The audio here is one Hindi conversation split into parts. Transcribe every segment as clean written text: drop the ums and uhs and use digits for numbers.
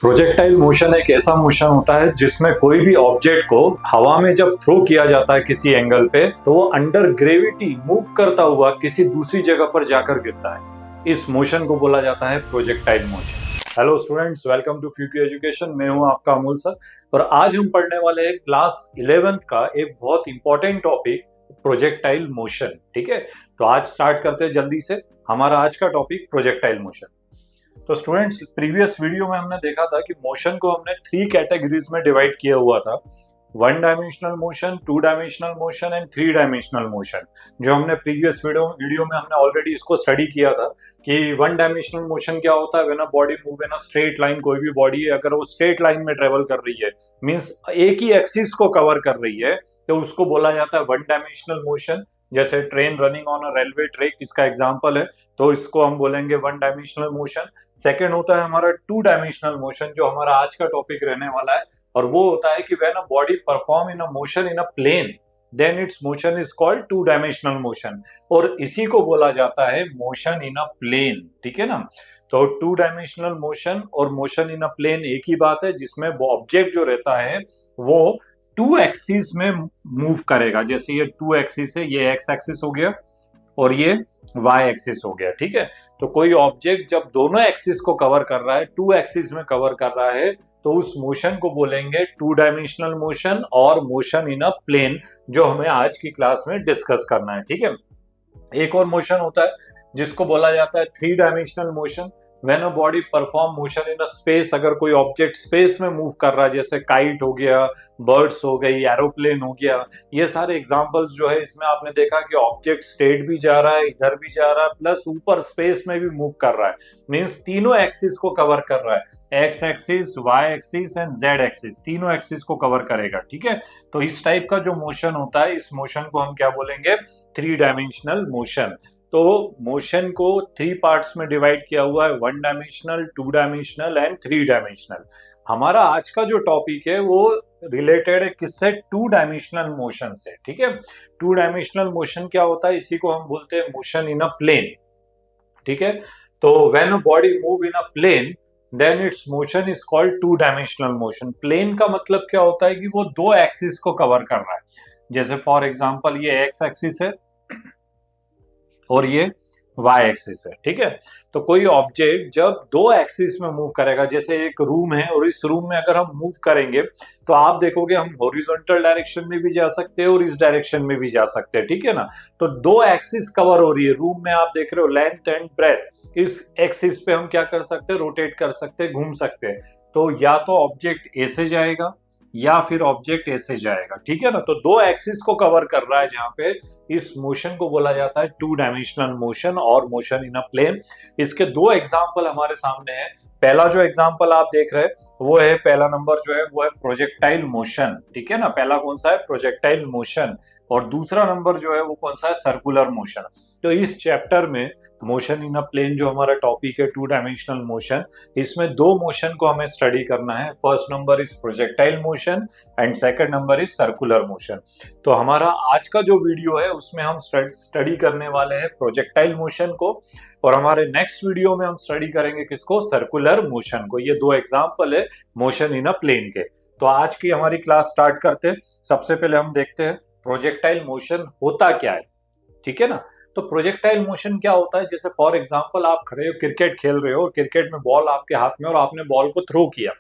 प्रोजेक्टाइल मोशन एक ऐसा मोशन होता है जिसमें कोई भी ऑब्जेक्ट को हवा में जब थ्रो किया जाता है किसी एंगल पे तो वो अंडर ग्रेविटी मूव करता हुआ किसी दूसरी जगह पर जाकर गिरता है। इस मोशन को बोला जाता है projectile motion. Hello students, welcome to फ्यूकी एजुकेशन। मैं हूं आपका अमूल सर और आज हम पढ़ने वाले हैं क्लास 11th का एक बहुत इंपॉर्टेंट टॉपिक प्रोजेक्टाइल मोशन। ठीक है, तो आज स्टार्ट करते हैं जल्दी से। हमारा आज का टॉपिक प्रोजेक्टाइल मोशन। तो स्टूडेंट्स, प्रीवियस वीडियो में हमने देखा था कि मोशन को हमने 3 कैटेगरीज में डिवाइड किया हुआ था। 1 dimensional motion, 2 dimensional motion and 3 dimensional motion. जो हमने प्रीवियस वीडियो में हमने ऑलरेडी इसको स्टडी किया था कि 1 डायमेंशनल मोशन क्या होता है। When a body move in a straight line, कोई भी बॉडी है अगर वो स्ट्रेट लाइन में ट्रेवल कर रही है, मींस एक ही एक्सिस को कवर कर रही है, तो उसको बोला जाता है 1 डायमेंशनल मोशन। जैसे train running on a railway track इसका एग्जांपल है, तो इसको हम बोलेंगे 1 डायमेंशनल मोशन। सेकंड होता है हमारा 2 डायमेंशनल मोशन, जो हमारा आज का टॉपिक रहने वाला है, और वो होता है कि when a body perform in a motion in a plane then its motion is called 2 dimensional motion, और इसी को बोला जाता है मोशन इन अ प्लेन। ठीक है ना। तो 2 डायमेंशनल मोशन और मोशन इन अ प्लेन एक ही बात है, जिसमें ऑब्जेक्ट जो रहता है वो 2 एक्सिस में मूव करेगा। जैसे ये 2 एक्सिस है, ये एक्स एक्सिस हो गया और ये वाई एक्सिस हो गया। ठीक है, तो कोई ऑब्जेक्ट जब दोनों एक्सिस को कवर कर रहा है, 2 एक्सिस में कवर कर रहा है, तो उस मोशन को बोलेंगे 2 डायमेंशनल मोशन और मोशन इन अ प्लेन, जो हमें आज की क्लास में डिस्कस करना है। ठीक है, एक और मोशन होता है जिसको बोला जाता है 3 dimensional motion. When a body perform motion in a space, अगर कोई ऑब्जेक्ट स्पेस में मूव कर रहा है, जैसे काइट हो गया, बर्ड्स हो गई, एरोप्लेन हो गया, ये सारे एग्जांपल्स जो है इसमें आपने देखा कि ऑब्जेक्ट स्ट्रेट भी जा रहा है, इधर भी जा रहा है, प्लस ऊपर स्पेस में भी मूव कर रहा है। मींस तीनों एक्सिस को कवर कर रहा है, x axis, Y axis and Z axis, तीनों एक्सिस को कवर करेगा। ठीक है, तो इस टाइप का जो मोशन होता है, इस मोशन को हम क्या बोलेंगे? 3 डायमेंशनल मोशन। तो मोशन को 3 पार्ट्स में डिवाइड किया हुआ है, 1 डायमेंशनल, 2 डायमेंशनल एंड 3 डायमेंशनल। हमारा आज का जो टॉपिक है वो रिलेटेड है किससे? 2 डायमेंशनल मोशन से। ठीक है, 2 डायमेंशनल मोशन क्या होता है? इसी को हम बोलते हैं मोशन इन अ प्लेन। ठीक है, तो when a body move in a plane then its motion is called 2 dimensional motion. Plane का मतलब क्या होता है कि वो 2 एक्सिस को कवर कर रहा है। जैसे फॉर एग्जांपल ये एक्स एक्सिस है और ये वाई एक्सिस है। ठीक है, तो कोई ऑब्जेक्ट जब 2 एक्सिस में मूव करेगा, जैसे एक रूम है और इस रूम में अगर हम मूव करेंगे तो आप देखोगे हम हॉरिजॉन्टल डायरेक्शन में भी जा सकते हैं और इस डायरेक्शन में भी जा सकते हैं। ठीक है ना, तो 2 एक्सिस कवर हो रही है रूम में, आप देख रहे हो लेंथ एंड ब्रेथ। इस एक्सिस पे हम क्या कर सकते हैं? रोटेट कर सकते हैं, घूम सकते हैं। तो या तो ऑब्जेक्ट ऐसे जाएगा या फिर ऑब्जेक्ट ऐसे जाएगा। ठीक है ना, तो 2 एक्सिस को कवर कर रहा है जहां पे, इस मोशन को बोला जाता है 2 डायमेंशनल मोशन और मोशन इन अ प्लेन। इसके 2 एग्जांपल हमारे सामने हैं। पहला जो एग्जांपल आप देख रहे हैं वो है, पहला नंबर जो है वो है प्रोजेक्टाइल मोशन। ठीक है ना, पहला कौन सा है? Projectile motion. और दूसरा नंबर जो है वो कौन सा है? Circular motion. तो इस चैप्टर में मोशन इन अ प्लेन जो हमारा टॉपिक है 2 डायमेंशनल मोशन, इसमें 2 मोशन को हमें स्टडी करना है। First number is projectile motion and second number is circular motion. तो हमारा आज का जो वीडियो है उसमें हम स्टडी करने वाले हैं प्रोजेक्टाइल मोशन को, और हमारे नेक्स्ट वीडियो में हम स्टडी करेंगे किसको? सर्कुलर मोशन को। ये 2 एग्जांपल है मोशन इन अ प्लेन के। तो आज की हमारी क्लास स्टार्ट करते हैं। सबसे पहले हम देखते हैं प्रोजेक्टाइल मोशन होता क्या है। ठीक है ना, तो प्रोजेक्टाइल मोशन क्या होता है? जैसे फॉर एग्जांपल आप खड़े हो, क्रिकेट खेल रहे हो और क्रिकेट में बॉल आपके हाथ में और आपने बॉल को थ्रो किया।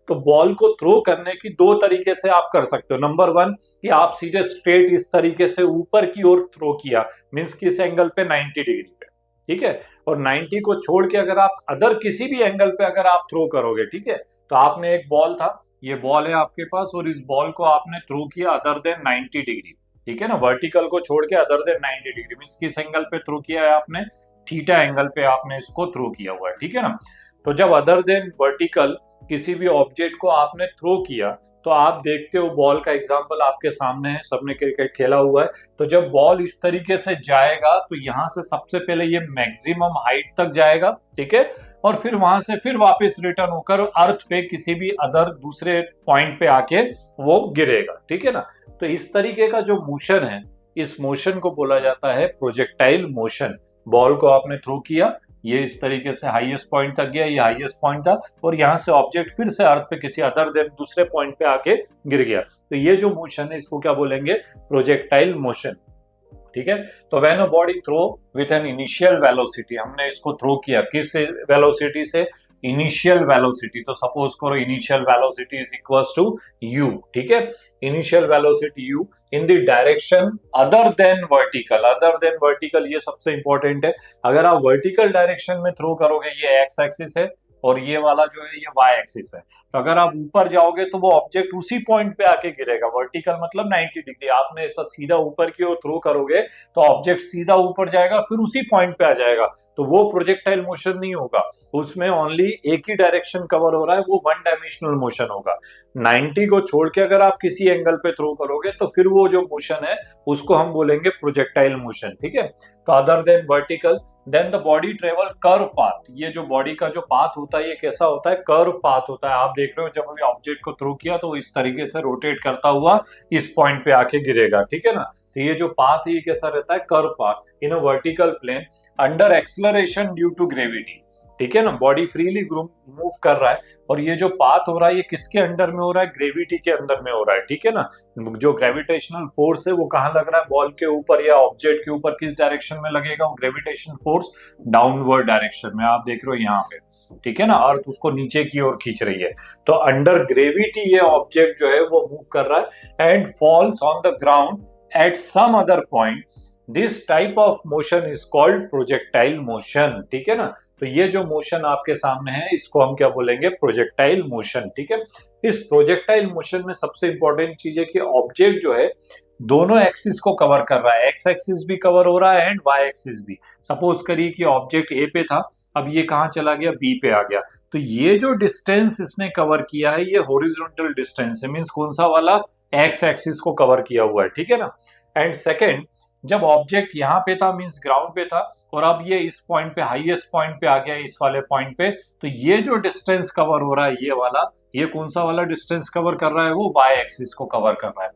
तो बॉल को थ्रो करने की 2 तरीके से आप कर सकते हो। नंबर 1 कि आप सीधे स्ट्रेट इस तरीके से ऊपर की ओर थ्रो किया, मींस किस एंगल पे? 90 डिग्री पे। ठीक है, और 90 को छोड़ के अगर आप अदर किसी भी एंगल पे अगर आप थ्रो करोगे, ठीक है, तो आपने एक बॉल था, ये बॉल है आपके पास, और इस बॉल को आपने थ्रो किया अदर देन 90 डिग्री। ठीक है ना, वर्टिकल को छोड़ के अदर देन 90 डिग्री, मींस किस एंगल पे थ्रो किया है आपने? थीटा एंगल पे आपने इसको थ्रो किया हुआ है। ठीक है ना, तो जब अदर देन वर्टिकल किसी भी ऑब्जेक्ट को आपने थ्रो किया, तो आप देखते हो बॉल का एग्जांपल आपके सामने है, सबने क्रिकेट खेला हुआ है। तो जब बॉल इस तरीके से जाएगा तो यहां से सबसे पहले ये मैक्सिमम हाइट तक जाएगा। ठीक है, और फिर वहां से फिर वापस रिटर्न होकर अर्थ पे किसी भी अदर दूसरे पॉइंट पे आके वो गिरेगा। ठीक है ना, तो इस तरीके का जो मोशन है, इस मोशन को बोला जाता है प्रोजेक्टाइल मोशन। बॉल को आपने थ्रो किया, ये इस तरीके से हाईएस्ट पॉइंट तक गया, ये हाईएस्ट पॉइंट था, और यहाँ से ऑब्जेक्ट फिर से अर्थ पे किसी अदर देन दूसरे पॉइंट पे आके गिर गया। तो ये जो मोशन है इसको क्या बोलेंगे, प्रोजेक्टाइल मोशन। ठीक है, तो when a body throw with an initial velocity, हमने इसको थ्रो किया किस वेलोसिटी से, इनिशियल वेलोसिटी। तो सपोज करो initial velocity is equals to u, ठीक है, initial velocity u in the direction other than vertical. Other than vertical ये सबसे इंपॉर्टेंट है। अगर आप वर्टिकल डायरेक्शन में थ्रो करोगे, ये एक्स एक्सिस है और ये वाला जो है ये वाई एक्सिस है, तो अगर आप ऊपर जाओगे तो वो ऑब्जेक्ट उसी पॉइंट पे आके गिरेगा। वर्टिकल मतलब 90 डिग्री, आपने ऐसा सीधा ऊपर की ओर थ्रो करोगे तो ऑब्जेक्ट सीधा ऊपर जाएगा, फिर उसी पॉइंट पे आ जाएगा। तो वो प्रोजेक्टाइल मोशन नहीं होगा, उसमें ओनली एक ही डायरेक्शन कवर हो रहा है, वो वन डायमेंशनल मोशन होगा। 90 को छोड़ के अगर आप किसी एंगल पे थ्रो करोगे तो फिर वो जो मोशन है उसको हम बोलेंगे प्रोजेक्टाइल मोशन। ठीक है, तो other than vertical, then the body travel curve path. ये जो बॉडी का जो पाथ होता है ये कैसा होता है, कर्व पाथ होता है। आप देख रहे हो जब अभी ऑब्जेक्ट को थ्रो किया तो इस तरीके से रोटेट करता हुआ इस पॉइंट पे आके गिरेगा। ठीक है ना, तो ये जो पाथ है ये कैसा रहता है, curve path in a vertical plane under acceleration due to gravity. ठीक है ना, बॉडी फ्रीली मूव कर रहा है और ये जो पाथ हो रहा है ये किसके अंडर में हो रहा है, ग्रेविटी के अंदर में हो रहा है। ठीक है ना, जो ग्रेविटेशनल फोर्स है वो कहाँ लग रहा है, बॉल के ऊपर या ऑब्जेक्ट के ऊपर, किस डायरेक्शन में लगेगा वो ग्रेविटेशन फोर्स, डाउनवर्ड डायरेक्शन में। आप देख रहे हो यहाँ पे, ठीक है ना, अर्थ उसको नीचे की ओर खींच रही है, तो अंडर ग्रेविटी ये ऑब्जेक्ट जो है वो मूव कर रहा है and falls on the ground at some other point. This type of motion is called projectile motion. ठीक है ना, तो ये जो मोशन आपके सामने है इसको हम क्या बोलेंगे, प्रोजेक्टाइल मोशन। ठीक है, इस प्रोजेक्टाइल मोशन में सबसे इंपॉर्टेंट चीज है कि ऑब्जेक्ट जो है दोनों एक्सिस को कवर कर रहा है, एक्स एक्सिस भी कवर हो रहा है एंड वाई एक्सिस भी। सपोज करिए कि ऑब्जेक्ट ए पे था, अब ये कहाँ चला गया, बी पे आ गया, तो ये जो डिस्टेंस इसने कवर किया है ये हॉरिजॉन्टल डिस्टेंस है, मींस कौन सा वाला, एक्स एक्सिस को कवर किया हुआ है। ठीक है ना, एंड सेकेंड, जब ऑब्जेक्ट यहाँ पे था मींस ग्राउंड पे था और अब ये इस पॉइंट पे, हाईएस्ट पॉइंट पे आ गया, इस वाले पॉइंट पे, तो ये जो डिस्टेंस कवर हो रहा है ये वाला, ये कौन सा वाला डिस्टेंस कवर कर रहा है, वो वाई एक्सिस को कवर कर रहा है।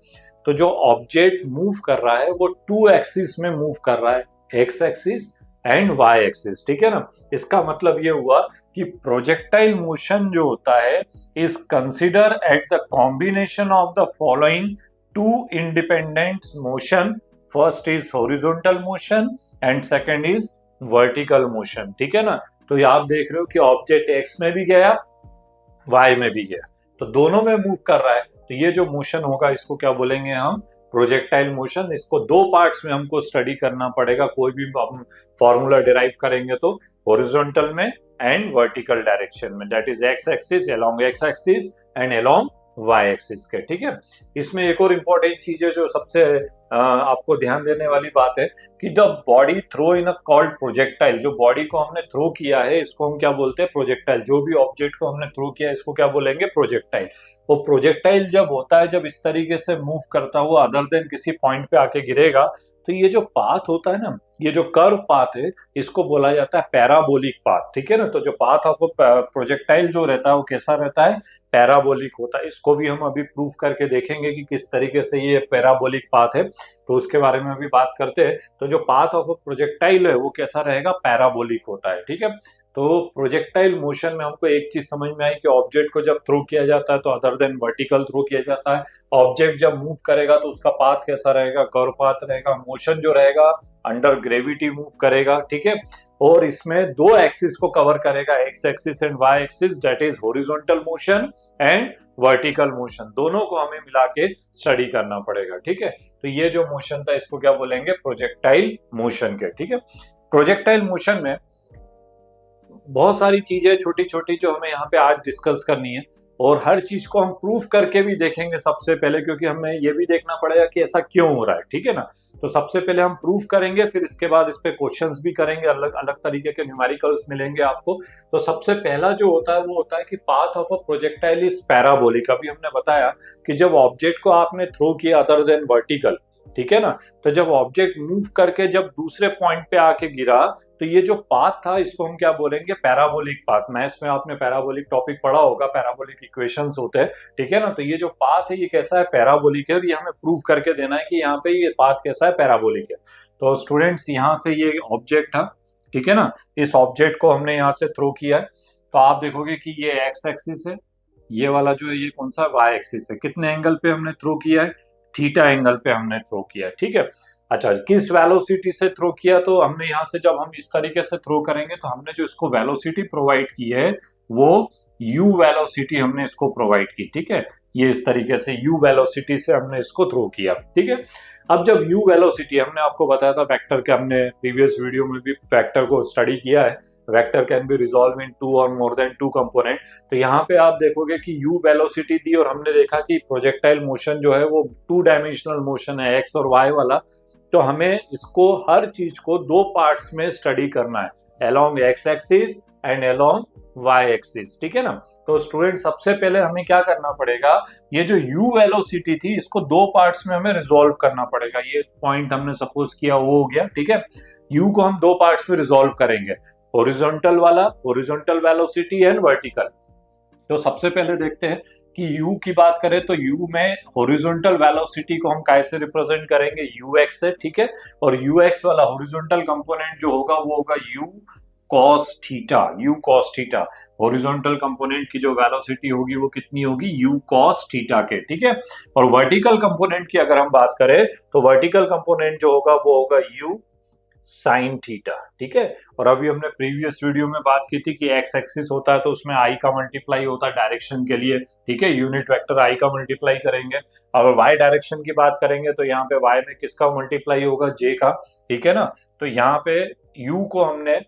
तो जो ऑब्जेक्ट मूव कर रहा है वो टू एक्सिस में मूव कर रहा है, x axis and y axis. ठीक है ना, इसका मतलब ये हुआ कि प्रोजेक्टाइल मोशन जो होता है is consider at the combination of the following two independent motion. First is horizontal motion and second is vertical motion. ठीक है ना, तो ये आप देख रहे हो कि ऑब्जेक्ट एक्स में भी गया, वाई में भी गया, तो दोनों में मूव कर रहा है, तो ये जो मोशन होगा इसको क्या बोलेंगे हम, प्रोजेक्टाइल मोशन। इसको दो पार्ट्स में हमको स्टडी करना पड़ेगा, कोई भी हम फॉर्मूला डिराइव करेंगे तो हॉरिजॉन्टल में एंड वर्टिकल डायरेक्शन में, that is x axis, along x axis and along y axis के। ठीक है, इसमें एक और इंपॉर्टेंट चीज है जो सबसे आपको ध्यान देने वाली बात है कि the body throw in a called projectile. जो बॉडी को हमने थ्रो किया है इसको हम क्या बोलते हैं, प्रोजेक्टाइल। जो भी ऑब्जेक्ट को हमने थ्रो किया है इसको क्या बोलेंगे, प्रोजेक्टाइल। वो प्रोजेक्टाइल जब होता है, जब इस तरीके से मूव करता हुआ अदर देन किसी पॉइंट पे आके गिरेगा, तो ये जो पाथ होता है ना, ये जो कर्व पाथ है इसको बोला जाता है पैराबोलिक पाथ। ठीक है ना, तो जो पाथ ऑफ प्रोजेक्टाइल जो रहता है वो कैसा रहता है, पैराबोलिक होता है। इसको भी हम अभी प्रूफ करके देखेंगे कि किस तरीके से ये पैराबोलिक पाथ है, तो उसके बारे में अभी बात करते हैं। तो जो पाथ ऑफ प्रोजेक्टाइल है वो कैसा रहेगा, पैराबोलिक होता है। ठीक है, तो प्रोजेक्टाइल मोशन में हमको एक चीज समझ में आई कि ऑब्जेक्ट को जब थ्रो किया जाता है तो अदर देन वर्टिकल थ्रो किया जाता है। ऑब्जेक्ट जब मूव करेगा तो उसका पाथ कैसा रहेगा, कर्व पाथ रहेगा। मोशन जो रहेगा अंडर ग्रेविटी मूव करेगा। ठीक है, और इसमें दो एक्सिस को कवर करेगा, x axis and y axis, that is horizontal motion and vertical motion. दोनों को हमें मिला के स्टडी करना पड़ेगा। ठीक है, तो ये जो मोशन था इसको क्या बोलेंगे, प्रोजेक्टाइल मोशन के। ठीक है, प्रोजेक्टाइल मोशन में बहुत सारी चीजें छोटी छोटी जो हमें यहाँ पे आज डिस्कस करनी है, और हर चीज को हम प्रूफ करके भी देखेंगे सबसे पहले, क्योंकि हमें ये भी देखना पड़ेगा कि ऐसा क्यों हो रहा है। ठीक है ना, तो सबसे पहले हम प्रूफ करेंगे, फिर इसके बाद इस पे क्वेश्चंस भी करेंगे, अलग अलग तरीके के न्यूमेरिकल्स मिलेंगे आपको। तो सबसे पहला जो होता है वो होता है कि path of a projectile is parabolic. अभी हमने बताया कि जब ऑब्जेक्ट को आपने थ्रो किया अदर देन वर्टिकल, ठीक है ना, तो जब ऑब्जेक्ट मूव करके जब दूसरे पॉइंट पे आके गिरा तो ये जो पाथ था इसको हम क्या बोलेंगे, पैराबोलिक पाथ। मैथ्स में आपने पैराबोलिक टॉपिक पढ़ा होगा, पैराबोलिक इक्वेशंस होते हैं। ठीक है ना, तो ये जो पाथ है ये कैसा है, पैराबोलिक है, और ये हमें प्रूव करके देना है कि यहाँ पे ये पाथ कैसा है, पैराबोलिक है। तो स्टूडेंट्स यहाँ से ये ऑब्जेक्ट था, ठीक है ना। इस ऑब्जेक्ट को हमने यहाँ से थ्रो किया है, तो आप देखोगे कि ये एक्स एक्सिस है, ये वाला जो है ये कौन सा वाई एक्सिस है। कितने एंगल पे हमने थ्रो किया है, थीटा एंगल पे हमने थ्रो किया है, ठीक है। अच्छा, किस वेलोसिटी से थ्रो किया, तो हमने यहाँ से जब हम इस तरीके से थ्रो करेंगे तो हमने जो इसको वेलोसिटी प्रोवाइड की है वो u वेलोसिटी हमने इसको प्रोवाइड की, ठीक है। ये इस तरीके से u वेलोसिटी से हमने इसको थ्रो किया, ठीक है। अब जब u वेलोसिटी, हमने आपको बताया था वेक्टर के, हमने प्रीवियस वीडियो में भी वेक्टर को स्टडी किया है, vector can be resolve in two और मोर देन टू कंपोनेंट। तो यहाँ पे आप देखोगे कि u वेलोसिटी दी और हमने देखा कि प्रोजेक्टाइल मोशन जो है वो टू डायमेंशनल मोशन है, x और y वाला। तो हमें इसको हर चीज को दो पार्ट्स में स्टडी करना है, along x axis and along y axis, ठीक है ना। तो स्टूडेंट सबसे पहले हमें क्या करना पड़ेगा, ये जो u वेलोसिटी थी इसको दो पार्ट्स में हमें रिजॉल्व करना पड़ेगा। ये पॉइंट हमने सपोज किया वो हो गया, ठीक है। u को हम दो पार्ट्स में रिजॉल्व करेंगे, हॉरिजॉन्टल वाला, हॉरिजॉन्टल वेलोसिटी एंड वर्टिकल। तो सबसे पहले देखते हैं कि u की बात करें तो u में हॉरिजॉन्टल वेलोसिटी को हम कैसे रिप्रेजेंट करेंगे, ux से, ठीक है। और ux वाला हॉरिजॉन्टल कंपोनेंट जो होगा वो होगा u cos theta, u cos theta. Horizontal component की जो वेलोसिटी होगी वो कितनी होगी, u cos थीटा के, ठीक है। और वर्टिकल कंपोनेंट की अगर हम बात करें तो वर्टिकल कंपोनेंट जो होगा वो होगा u साइन थीटा, ठीक है। और अभी हमने प्रीवियस वीडियो में बात की थी कि एक्स एक्सिस होता है तो उसमें आई का मल्टीप्लाई होता है डायरेक्शन के लिए, ठीक है। यूनिट वेक्टर आई का मल्टीप्लाई करेंगे। अगर वाई डायरेक्शन की बात करेंगे तो यहाँ पे वाई में किसका मल्टीप्लाई होगा, जे का, ठीक है ना। तो यहाँ पे यू को हमने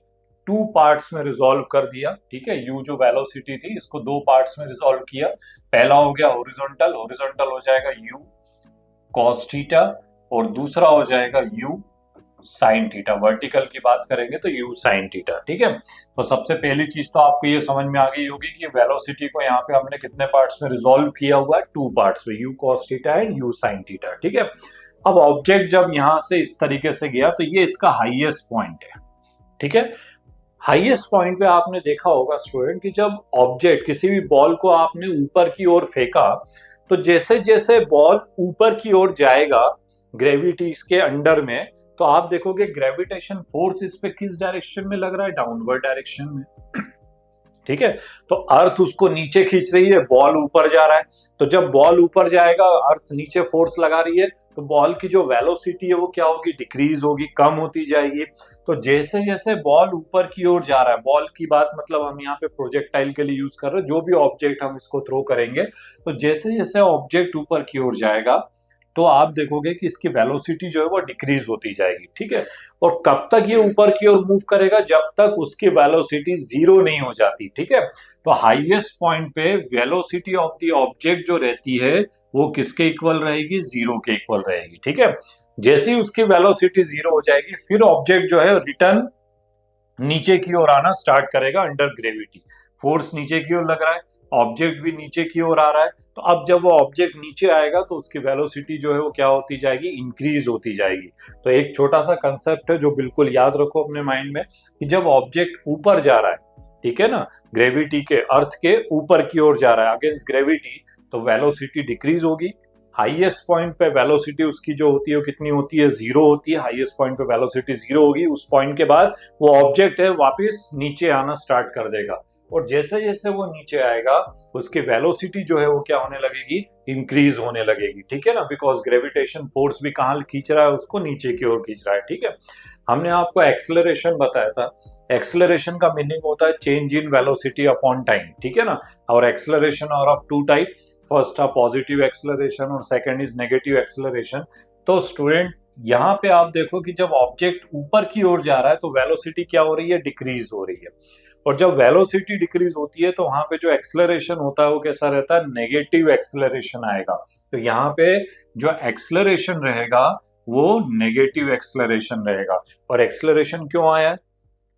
टू पार्ट्स में रिजॉल्व कर दिया, ठीक है। यू जो वेलोसिटी थी इसको दो पार्ट्स में रिजॉल्व किया। पहला हो गया हॉरिजॉन्टल, हॉरिजॉन्टल हो जाएगा यू कॉस थीटा, और दूसरा हो जाएगा यू साइन थीटा। वर्टिकल की बात करेंगे तो यू साइन थीटा, ठीक है। तो सबसे पहली चीज तो आपको ये समझ में आ गई होगी कि वेलोसिटी को यहाँ पे हमने कितने पार्ट्स में रिजॉल्व किया हुआ है, टू पार्ट्स में, you cos theta and you sine theta, ठीक है। अब ऑब्जेक्ट जब यहाँ से इस तरीके से गया तो ये इसका हाईएस्ट पॉइंट है, ठीक है। हाईएस्ट पॉइंट पे आपने देखा होगा स्टूडेंट कि जब ऑब्जेक्ट, किसी भी बॉल को आपने ऊपर की ओर फेंका तो जैसे जैसे बॉल ऊपर की ओर जाएगा ग्रेविटी इसके अंडर में, तो आप देखोगे ग्रेविटेशन फोर्स इस पे किस डायरेक्शन में लग रहा है, डाउनवर्ड डायरेक्शन में, ठीक है। तो अर्थ उसको नीचे खींच रही है, बॉल ऊपर जा रहा है। तो जब बॉल ऊपर जाएगा, अर्थ नीचे फोर्स लगा रही है, तो बॉल की जो वेलोसिटी है वो क्या होगी, डिक्रीज होगी, कम होती जाएगी। तो जैसे जैसे बॉल ऊपर की ओर जा रहा है, बॉल की बात मतलब हम यहाँ पे प्रोजेक्टाइल के लिए यूज कर रहे हैं, जो भी ऑब्जेक्ट हम इसको थ्रो करेंगे, तो जैसे जैसे ऑब्जेक्ट ऊपर की ओर जाएगा तो आप देखोगे कि इसकी वेलोसिटी जो है वो डिक्रीज होती जाएगी, ठीक है। और कब तक ये ऊपर की ओर मूव करेगा, जब तक उसकी वेलोसिटी जीरो नहीं हो जाती, ठीक है। तो हाईएस्ट पॉइंट पे वेलोसिटी ऑफ द ऑब्जेक्ट जो रहती है वो किसके इक्वल रहेगी, जीरो के इक्वल रहेगी, ठीक है। जैसे ही उसकी वेलोसिटी जीरो हो जाएगी फिर ऑब्जेक्ट जो है रिटर्न नीचे की ओर आना स्टार्ट करेगा अंडर ग्रेविटी। फोर्स नीचे की ओर लग रहा है, ऑब्जेक्ट भी नीचे की ओर आ रहा है, तो अब जब वो ऑब्जेक्ट नीचे आएगा तो उसकी वेलोसिटी जो है वो क्या होती जाएगी, इंक्रीज होती जाएगी। तो एक छोटा सा कंसेप्ट है जो बिल्कुल याद रखो अपने माइंड में कि जब ऑब्जेक्ट ऊपर जा रहा है, ठीक है ना, ग्रेविटी के, अर्थ के ऊपर की ओर जा रहा है अगेंस्ट ग्रेविटी, तो वेलोसिटी डिक्रीज होगी। हाईएस्ट पॉइंट पे वेलोसिटी उसकी जो होती है वो कितनी होती है, जीरो होती है। हाईएस्ट पॉइंट पे वेलोसिटी जीरो होगी। उस पॉइंट के बाद वो ऑब्जेक्ट है वापस नीचे आना स्टार्ट कर देगा, और जैसे जैसे वो नीचे आएगा उसकी वेलोसिटी जो है वो क्या होने लगेगी, इंक्रीज होने लगेगी, ठीक है ना। बिकॉज ग्रेविटेशन फोर्स भी कहाँ खींच रहा है, उसको नीचे की ओर खींच रहा है, ठीक है। हमने आपको एक्सेलरेशन बताया था। एक्सेलरेशन का मीनिंग होता है change in velocity upon time, ठीक है ना। और acceleration are of two type, first है पॉजिटिव एक्सेलरेशन और सेकंड इज नेगेटिव एक्सेलरेशन। तो स्टूडेंट यहाँ पे आप देखो कि जब ऑब्जेक्ट ऊपर की ओर जा रहा है तो वेलोसिटी क्या हो रही है, डिक्रीज हो रही है। और जब वेलोसिटी डिक्रीज होती है तो वहां पे जो एक्सेलरेशन होता है वो कैसा रहता है, नेगेटिव एक्सेलरेशन आएगा। तो यहाँ पे जो एक्सेलरेशन रहेगा वो नेगेटिव एक्सेलरेशन रहेगा। और एक्सेलरेशन क्यों आया है,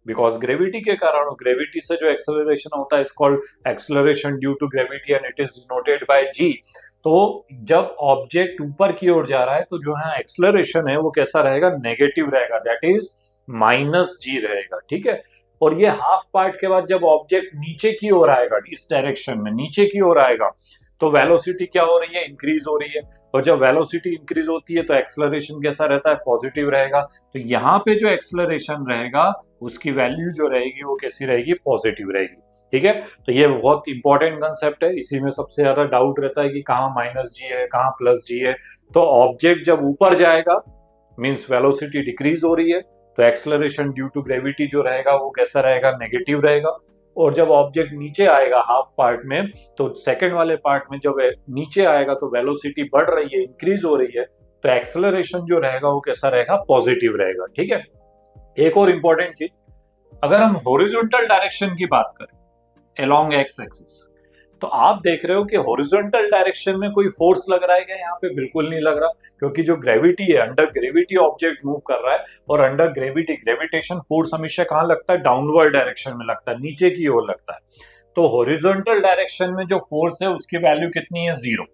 बिकॉज ग्रेविटी के कारण। ग्रेविटी से जो एक्सेलरेशन होता है is called acceleration due to gravity and it is denoted by G. तो जब ऑब्जेक्ट ऊपर की ओर जा रहा है तो जो है एक्सेलरेशन है वो कैसा रहेगा, नेगेटिव रहेगा, दैट इज माइनस जी रहेगा, ठीक है। और ये हाफ पार्ट के बाद जब ऑब्जेक्ट नीचे की ओर आएगा, इस डायरेक्शन में नीचे की ओर आएगा, तो वेलोसिटी क्या हो रही है, इंक्रीज हो रही है। और जब वेलोसिटी इंक्रीज होती है तो एक्सेलरेशन कैसा रहता है, पॉजिटिव रहेगा। तो यहाँ पे जो एक्सेलरेशन रहेगा उसकी वैल्यू जो रहेगी वो कैसी रहेगी, पॉजिटिव रहेगी। ठीक है, तो ये बहुत इंपॉर्टेंट कंसेप्ट है, इसी में सबसे ज्यादा डाउट रहता है कि कहाँ माइनस जी है, कहाँ प्लस जी है। तो ऑब्जेक्ट जब ऊपर जाएगा मींस वेलोसिटी डिक्रीज हो रही है, तो एक्सेलरेशन ड्यू टू ग्रेविटी जो रहेगा वो कैसा रहेगा, नेगेटिव रहेगा। और जब ऑब्जेक्ट नीचे आएगा हाफ पार्ट में, तो सेकंड वाले पार्ट में जब नीचे आएगा तो वेलोसिटी बढ़ रही है, इंक्रीज हो रही है, तो एक्सेलरेशन जो रहेगा वो कैसा रहेगा, पॉजिटिव रहेगा। ठीक है, एक और इंपॉर्टेंट चीज, अगर हम हॉरिजॉन्टल डायरेक्शन की बात करें अलोंग एक्स एक्सिस, तो आप देख रहे हो कि हॉरिजॉन्टल डायरेक्शन में कोई फोर्स लग रहा है क्या, यहाँ पे बिल्कुल नहीं लग रहा, क्योंकि जो ग्रेविटी है, अंडर ग्रेविटी ऑब्जेक्ट मूव कर रहा है, और अंडर ग्रेविटी ग्रेविटेशन फोर्स हमेशा कहाँ लगता है, डाउनवर्ड डायरेक्शन में लगता है, नीचे की ओर लगता है। तो हॉरिजॉन्टल डायरेक्शन में जो फोर्स है उसकी वैल्यू कितनी है, 0।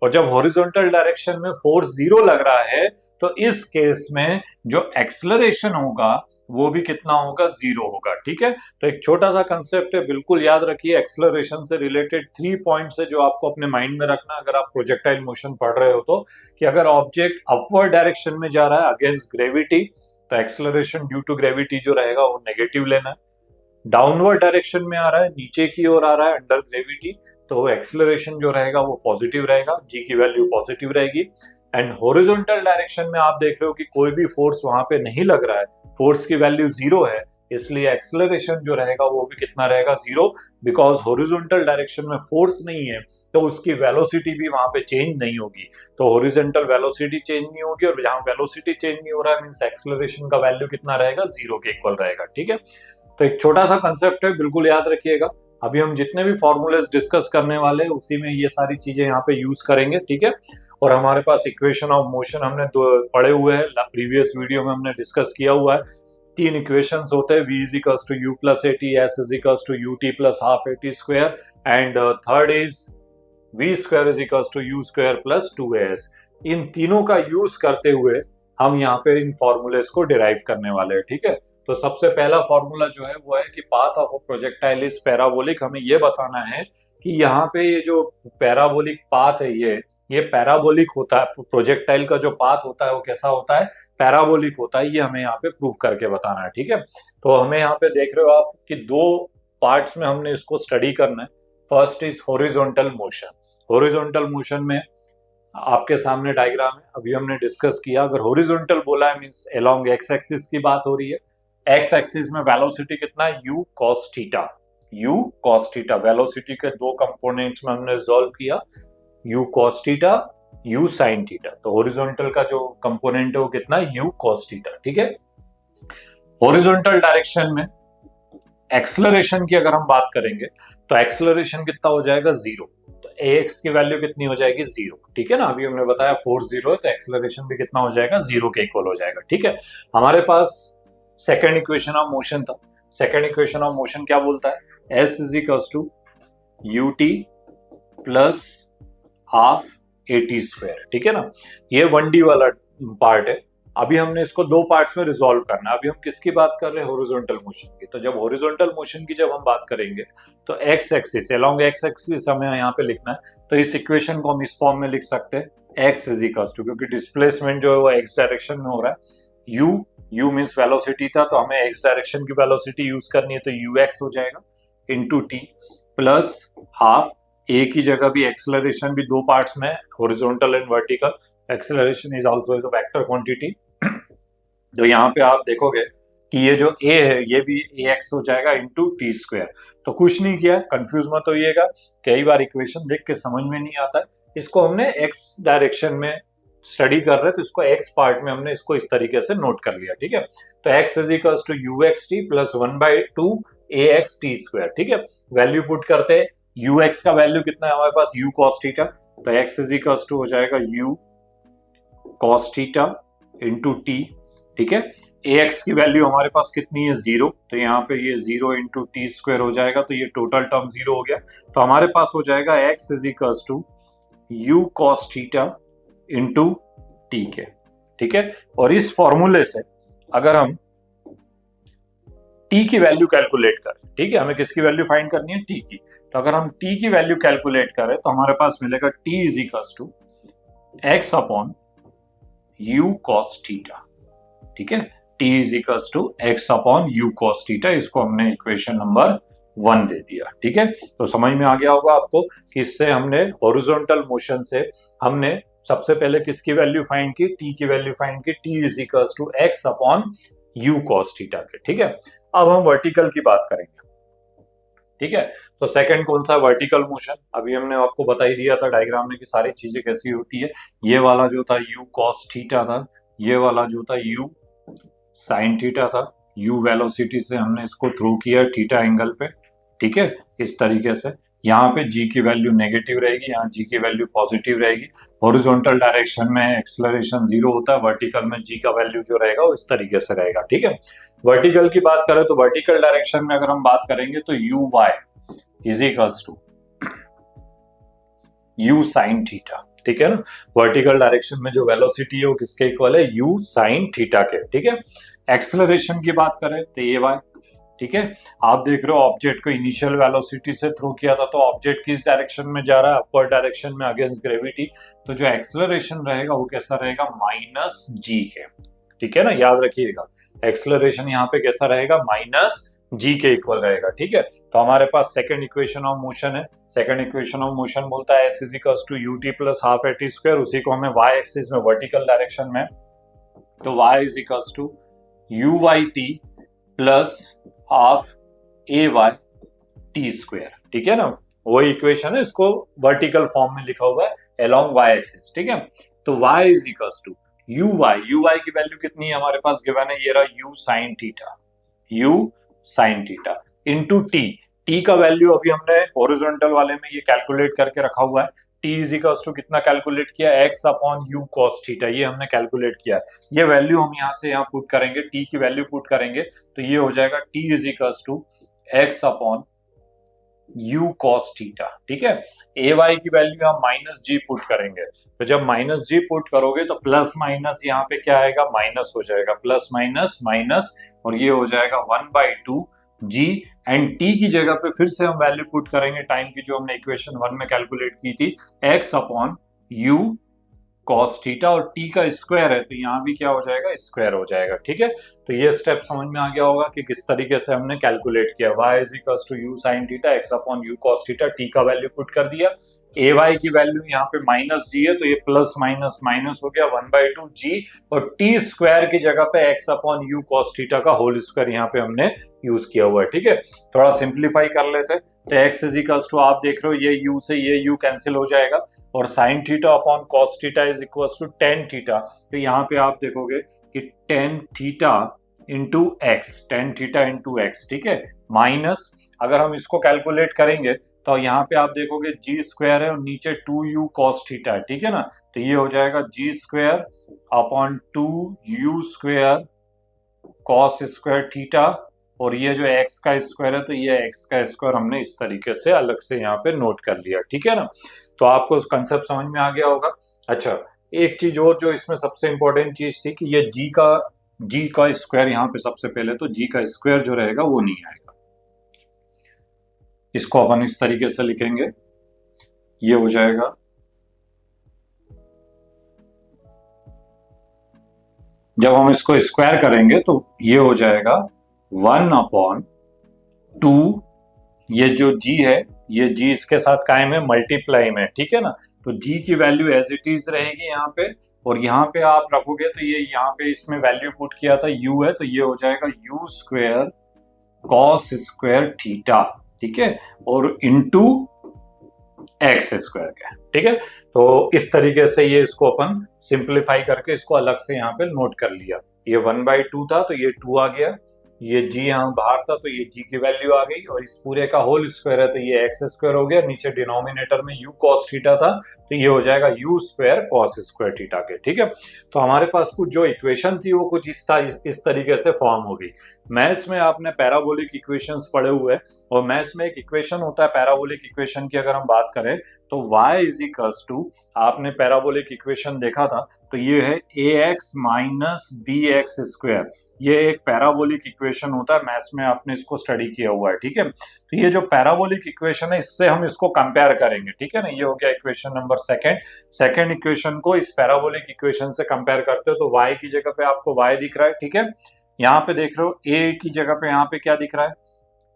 और जब हॉरिजॉन्टल डायरेक्शन में फोर्स 0 लग रहा है तो इस केस में जो एक्सेलरेशन होगा वो भी कितना होगा, 0 होगा। ठीक है, तो एक छोटा सा कंसेप्ट है, बिल्कुल याद रखिए। एक्सेलरेशन से रिलेटेड 3 पॉइंट्स है जो आपको अपने माइंड में रखना अगर आप प्रोजेक्टाइल मोशन पढ़ रहे हो तो, कि अगर ऑब्जेक्ट अपवर्ड डायरेक्शन में जा रहा है अगेंस्ट ग्रेविटी, तो एक्सेलरेशन ड्यू टू ग्रेविटी जो रहेगा वो नेगेटिव लेना है। डाउनवर्ड डायरेक्शन में आ रहा है, नीचे की ओर आ रहा है अंडर ग्रेविटी, तो एक्सेलरेशन जो रहेगा वो पॉजिटिव रहेगा, जी की वैल्यू पॉजिटिव रहेगी। एंड हॉरिजॉन्टल डायरेक्शन में आप देख रहे हो कि कोई भी फोर्स वहां पे नहीं लग रहा है, फोर्स की वैल्यू 0 है, इसलिए एक्सेलरेशन जो रहेगा वो भी कितना रहेगा, 0। बिकॉज हॉरिजॉन्टल डायरेक्शन में फोर्स नहीं है तो उसकी वेलोसिटी भी वहां पे चेंज नहीं होगी, तो हॉरिजॉन्टल वेलोसिटी चेंज नहीं होगी, और जहां वेलोसिटी चेंज नहीं हो रहा है मींस एक्सेलरेशन का वैल्यू कितना रहेगा, 0 के इक्वल रहेगा। ठीक है, तो एक छोटा सा कंसेप्ट है, बिल्कुल याद रखिएगा। अभी हम जितने भी फॉर्मूलेस डिस्कस करने वाले हैं उसी में ये सारी चीजें यहाँ पे यूज करेंगे। ठीक है, और हमारे पास इक्वेशन ऑफ मोशन हमने पढ़े हुए हैं, प्रीवियस वीडियो में हमने डिस्कस किया हुआ है। 3 इक्वेशंस होते हैं, v is equals to u plus a t, s is equals to u t plus half a t square, and third is v square is equals to you square plus 2as। इन तीनों का यूज करते हुए हम यहाँ पे इन फॉर्मूलेस को डिराइव करने वाले हैं। ठीक है, तो सबसे पहला फॉर्मूला जो है वो है कि path of a projectile is parabolic. हमें ये बताना है कि यहाँ पे ये जो पैराबोलिक पाथ है ये पैराबोलिक होता है, प्रोजेक्टाइल का जो पाथ होता है वो कैसा होता है, पैराबोलिक होता है। ये हमें यहाँ पे प्रूव करके बताना है। ठीक है, तो हमें यहाँ पे देख रहे हो आप कि 2 पार्ट्स में हमने इसको स्टडी करना है। First is horizontal motion. Horizontal motion में आपके सामने डायग्राम है, अभी हमने डिस्कस किया। अगर हॉरिजॉन्टल बोला है मींस अलोंग एक्स एक्सिस की बात हो रही है। एक्स एक्सिस में वेलोसिटी कितना है, u cos theta, u cos theta. Velocity के 2 कंपोनेंट्स में हमने रिजॉल्व किया, u cos theta, u sin theta. तो हॉरिजॉन्टल का जो कंपोनेंट है वो कितना है, u cos थीटा। ठीक है, हॉरिजॉन्टल डायरेक्शन में एक्सेलरेशन की अगर हम बात करेंगे तो एक्सेलरेशन कितना हो जाएगा, 0। तो ax की वैल्यू कितनी हो जाएगी, 0। ठीक है ना, अभी हमने बताया फोर्स 0 है तो एक्सेलरेशन भी कितना हो जाएगा, 0 के इक्वल हो जाएगा। ठीक है, हमारे पास सेकेंड इक्वेशन ऑफ मोशन था। सेकेंड इक्वेशन ऑफ मोशन क्या बोलता है, s is equals to u t plus half a t square. ठीक है ना, ये 1D वाला पार्ट है। अभी हमने इसको 2 पार्ट्स में रिजॉल्व करना है। अभी हम किसकी बात कर रहे हैं, हॉरिजॉन्टल मोशन की। तो जब हॉरिजॉन्टल मोशन की जब हम बात करेंगे तो x axis, along x axis हमें यहाँ पे लिखना है। तो इस इक्वेशन को हम इस फॉर्म में लिख सकते हैं, x इज इक्वल्स टू, क्योंकि डिस्प्लेसमेंट जो है वो x डायरेक्शन में हो रहा है, u मींस वेलोसिटी था तो हमें x डायरेक्शन की वेलोसिटी यूज करनी है, तो ux हो जाएगा into t plus half. a की जगह भी एक्सेलरेशन भी 2 पार्ट्स में, horizontal and vertical. Acceleration is also a vector quantity. तो यहाँ पे आप देखोगे कि ये जो a है ये भी ax हो जाएगा इनटू टी स्क्वायर। तो कुछ नहीं किया, कंफ्यूज मत होइएगा, कई बार इक्वेशन देख के समझ में नहीं आता है। इसको हमने x डायरेक्शन में स्टडी कर रहे हैं तो इसको x पार्ट में हमने इसको इस तरीके से नोट कर लिया। ठीक है, तो x is equals to ux t plus 1/2 ax t square. ठीक है, वैल्यू पुट करते हैं, ux का वैल्यू कितना है हमारे पास, u cos थीटा। तो x इज इक्वल्स टू हो जाएगा u cos theta into t। ठीक है, ax की वैल्यू हमारे पास कितनी है, 0। तो यहाँ पे ये 0 इंटू टी स्क्वायर हो जाएगा, तो ये टोटल टर्म 0 हो गया। तो हमारे पास हो जाएगा x is equals to u cos theta into T के। ठीक है, और इस फॉर्मूले से अगर हम t की वैल्यू कैलकुलेट करें, ठीक है, हमें किसकी वैल्यू फाइंड करनी है, t की, तो अगर हम t की वैल्यू कैलकुलेट करें तो हमारे पास मिलेगा t is equals to x upon u cos theta. ठीक है, t is equals to x upon u cos theta, इसको हमने इक्वेशन नंबर 1 दे दिया। ठीक है, तो समझ में आ गया होगा आपको कि इससे हमने हॉरिजॉन्टल मोशन से हमने सबसे पहले किसकी वैल्यू फाइंड की, t की वैल्यू फाइंड की, t is equals to x upon u cos theta के। ठीक है, अब हम वर्टिकल की बात करेंगे। ठीक है, तो सेकंड कौन सा, वर्टिकल मोशन। अभी हमने आपको बता ही दिया था डायग्राम में कि सारी चीजें कैसी होती है। ये वाला जो था u cos थीटा था, ये वाला जो था u sin थीटा था, u वेलोसिटी से हमने इसको थ्रो किया थीटा एंगल पे। ठीक है, इस तरीके से यहाँ पे g की वैल्यू नेगेटिव रहेगी, यहाँ g की वैल्यू पॉजिटिव रहेगी। हॉरिजॉन्टल डायरेक्शन में एक्सेलरेशन 0 होता है, वर्टिकल में g का वैल्यू जो रहेगा वो इस तरीके से रहेगा। ठीक है, वर्टिकल की बात करें तो वर्टिकल डायरेक्शन में अगर हम बात करेंगे तो u y is equals to u sin theta. ठीक है ना, वर्टिकल डायरेक्शन में जो वेलोसिटी है वो किसके इक्वल है, u sin थीटा के। ठीक है, एक्सेलरेशन की बात करें तो ये y। ठीक है, आप देख रहे हो ऑब्जेक्ट को इनिशियल वेलोसिटी से थ्रो किया था, तो ऑब्जेक्ट किस डायरेक्शन में जा रहा है, अपवर्ड डायरेक्शन में अगेंस्ट ग्रेविटी। तो जो एक्सेलरेशन रहेगा वो कैसा रहेगा, माइनस जी के। ठीक है ना, याद रखिएगा एक्सेलरेशन यहाँ पे कैसा रहेगा, माइनस जी के इक्वल रहेगा। ठीक है, तो हमारे पास सेकंड इक्वेशन ऑफ मोशन है। सेकंड इक्वेशन ऑफ मोशन बोलता है s is equals to ut plus half at square, उसी को हमें y एक्सिस में वर्टिकल डायरेक्शन में, तो y is equals to uyt plus half ay t square. ठीक है ना, वही इक्वेशन है, इसको वर्टिकल फॉर्म में लिखा हुआ है अलोंग y एक्सिस। ठीक है, तो y is equals to uy की वैल्यू कितनी है हमारे पास गिवन है, ये रहा u sin theta, u sin theta into t का वैल्यू अभी हमने हॉरिजॉन्टल वाले में ये कैलकुलेट करके रखा हुआ है। t इज इक्वल्स टू कितना कैलकुलेट किया, x upon u cos theta, ये हमने कैलकुलेट किया है। ये वैल्यू हम यहाँ से यहाँ पुट करेंगे, t की वैल्यू पुट करेंगे तो ये हो जाएगा t is equals to x upon u cos theta. ठीक है, ay की वैल्यू हम माइनस जी पुट करेंगे, तो जब माइनस जी पुट करोगे तो प्लस माइनस यहाँ पे क्या आएगा, माइनस हो जाएगा, प्लस माइनस माइनस, और ये हो जाएगा 1/2 जी। एंड t की जगह पे फिर से हम वैल्यू पुट करेंगे टाइम की, जो हमने इक्वेशन 1 में कैलकुलेट की थी, x upon u cos theta, और t का स्क्वायर है तो यहाँ भी क्या हो जाएगा, स्क्वायर हो जाएगा। ठीक है, तो ये स्टेप समझ में आ गया होगा कि किस तरीके से हमने कैलकुलेट किया। y is equals to u sin theta, x upon u cos theta, t का वैल्यू पुट कर दिया, ay की वैल्यू यहाँ पे माइनस जी है तो ये प्लस माइनस माइनस हो गया 1/2 जी, और t स्क्वायर की जगह पे x upon u cos theta का होल स्क्वायर यहाँ पे हमने यूज किया हुआ है। ठीक है, थोड़ा सिंप्लीफाई कर लेते हैं, तो x इज इक्वल्स टू, आप देख रहे हो ये u से ये u कैंसिल हो जाएगा, और sin theta upon cos theta is equals to tan theta, तो यहाँ पे आप देखोगे कि tan theta into x, tan theta into x. ठीक है, माइनस अगर हम इसको कैलकुलेट करेंगे तो यहाँ पे आप देखोगे जी स्क्वायर है और नीचे 2u cos थीटा है। ठीक है ना, तो ये हो जाएगा G square upon 2u square cos square theta, और ये जो x का स्क्वायर है तो ये x का स्क्वायर हमने इस तरीके से अलग से यहाँ पे नोट कर लिया। ठीक है ना, तो आपको कंसेप्ट समझ में आ गया होगा। अच्छा, एक चीज और जो इसमें सबसे इंपॉर्टेंट चीज थी कि ये g का स्क्वायर, यहाँ पे सबसे पहले तो g का स्क्वायर जो रहेगा वो नहीं आएगा, इसको अपन इस तरीके से लिखेंगे, ये हो जाएगा जब हम इसको स्क्वायर करेंगे तो ये हो जाएगा 1/2, ये जो g है ये g इसके साथ कायम है, मल्टीप्लाई में। ठीक है ना, तो g की वैल्यू एज इट इज रहेगी यहाँ पे, और यहाँ पे आप रखोगे तो ये यहाँ पे इसमें वैल्यू पुट किया था u है तो ये हो जाएगा u square cos square theta. ठीक है, और इंटू एक्स स्क्वायर का। ठीक है, तो इस तरीके से ये इसको अपन सिंप्लीफाई करके इसको अलग से यहाँ पे नोट कर लिया। ये 1/2 था तो ये 2 आ गया, ये g यहाँ बाहर था तो ये g की वैल्यू आ गई, और इस पूरे का होल स्क्वायर है तो ये x स्क्वायर हो गया, नीचे डिनोमिनेटर में u cos थीटा था तो ये हो जाएगा u square cos square theta के। ठीक है, तो हमारे पास कुछ जो इक्वेशन थी वो कुछ इस तरीके से फॉर्म हो गई। मैथ्स में आपने पैराबोलिक इक्वेशंस पढ़े हुए हैं, और मैथ्स में एक इक्वेशन होता है पैराबोलिक इक्वेशन की, अगर हम बात करें तो y इज इक्वल्स टू, आपने पैराबोलिक इक्वेशन देखा था, तो ये है ax minus b x square. ये एक पैराबोलिक इक्वेशन होता है, मैथ्स में आपने इसको स्टडी किया हुआ है, ठीक है। तो ये जो पैराबोलिक इक्वेशन है, इससे हम इसको कंपेयर करेंगे, ठीक है ना। ये हो गया इक्वेशन नंबर सेकंड इक्वेशन को इस पैराबोलिक इक्वेशन से कंपेयर करते हो तो y की जगह पे आपको y दिख रहा है, ठीक है। यहाँ पे देख रहे हो a की जगह पे यहाँ पे क्या दिख रहा है,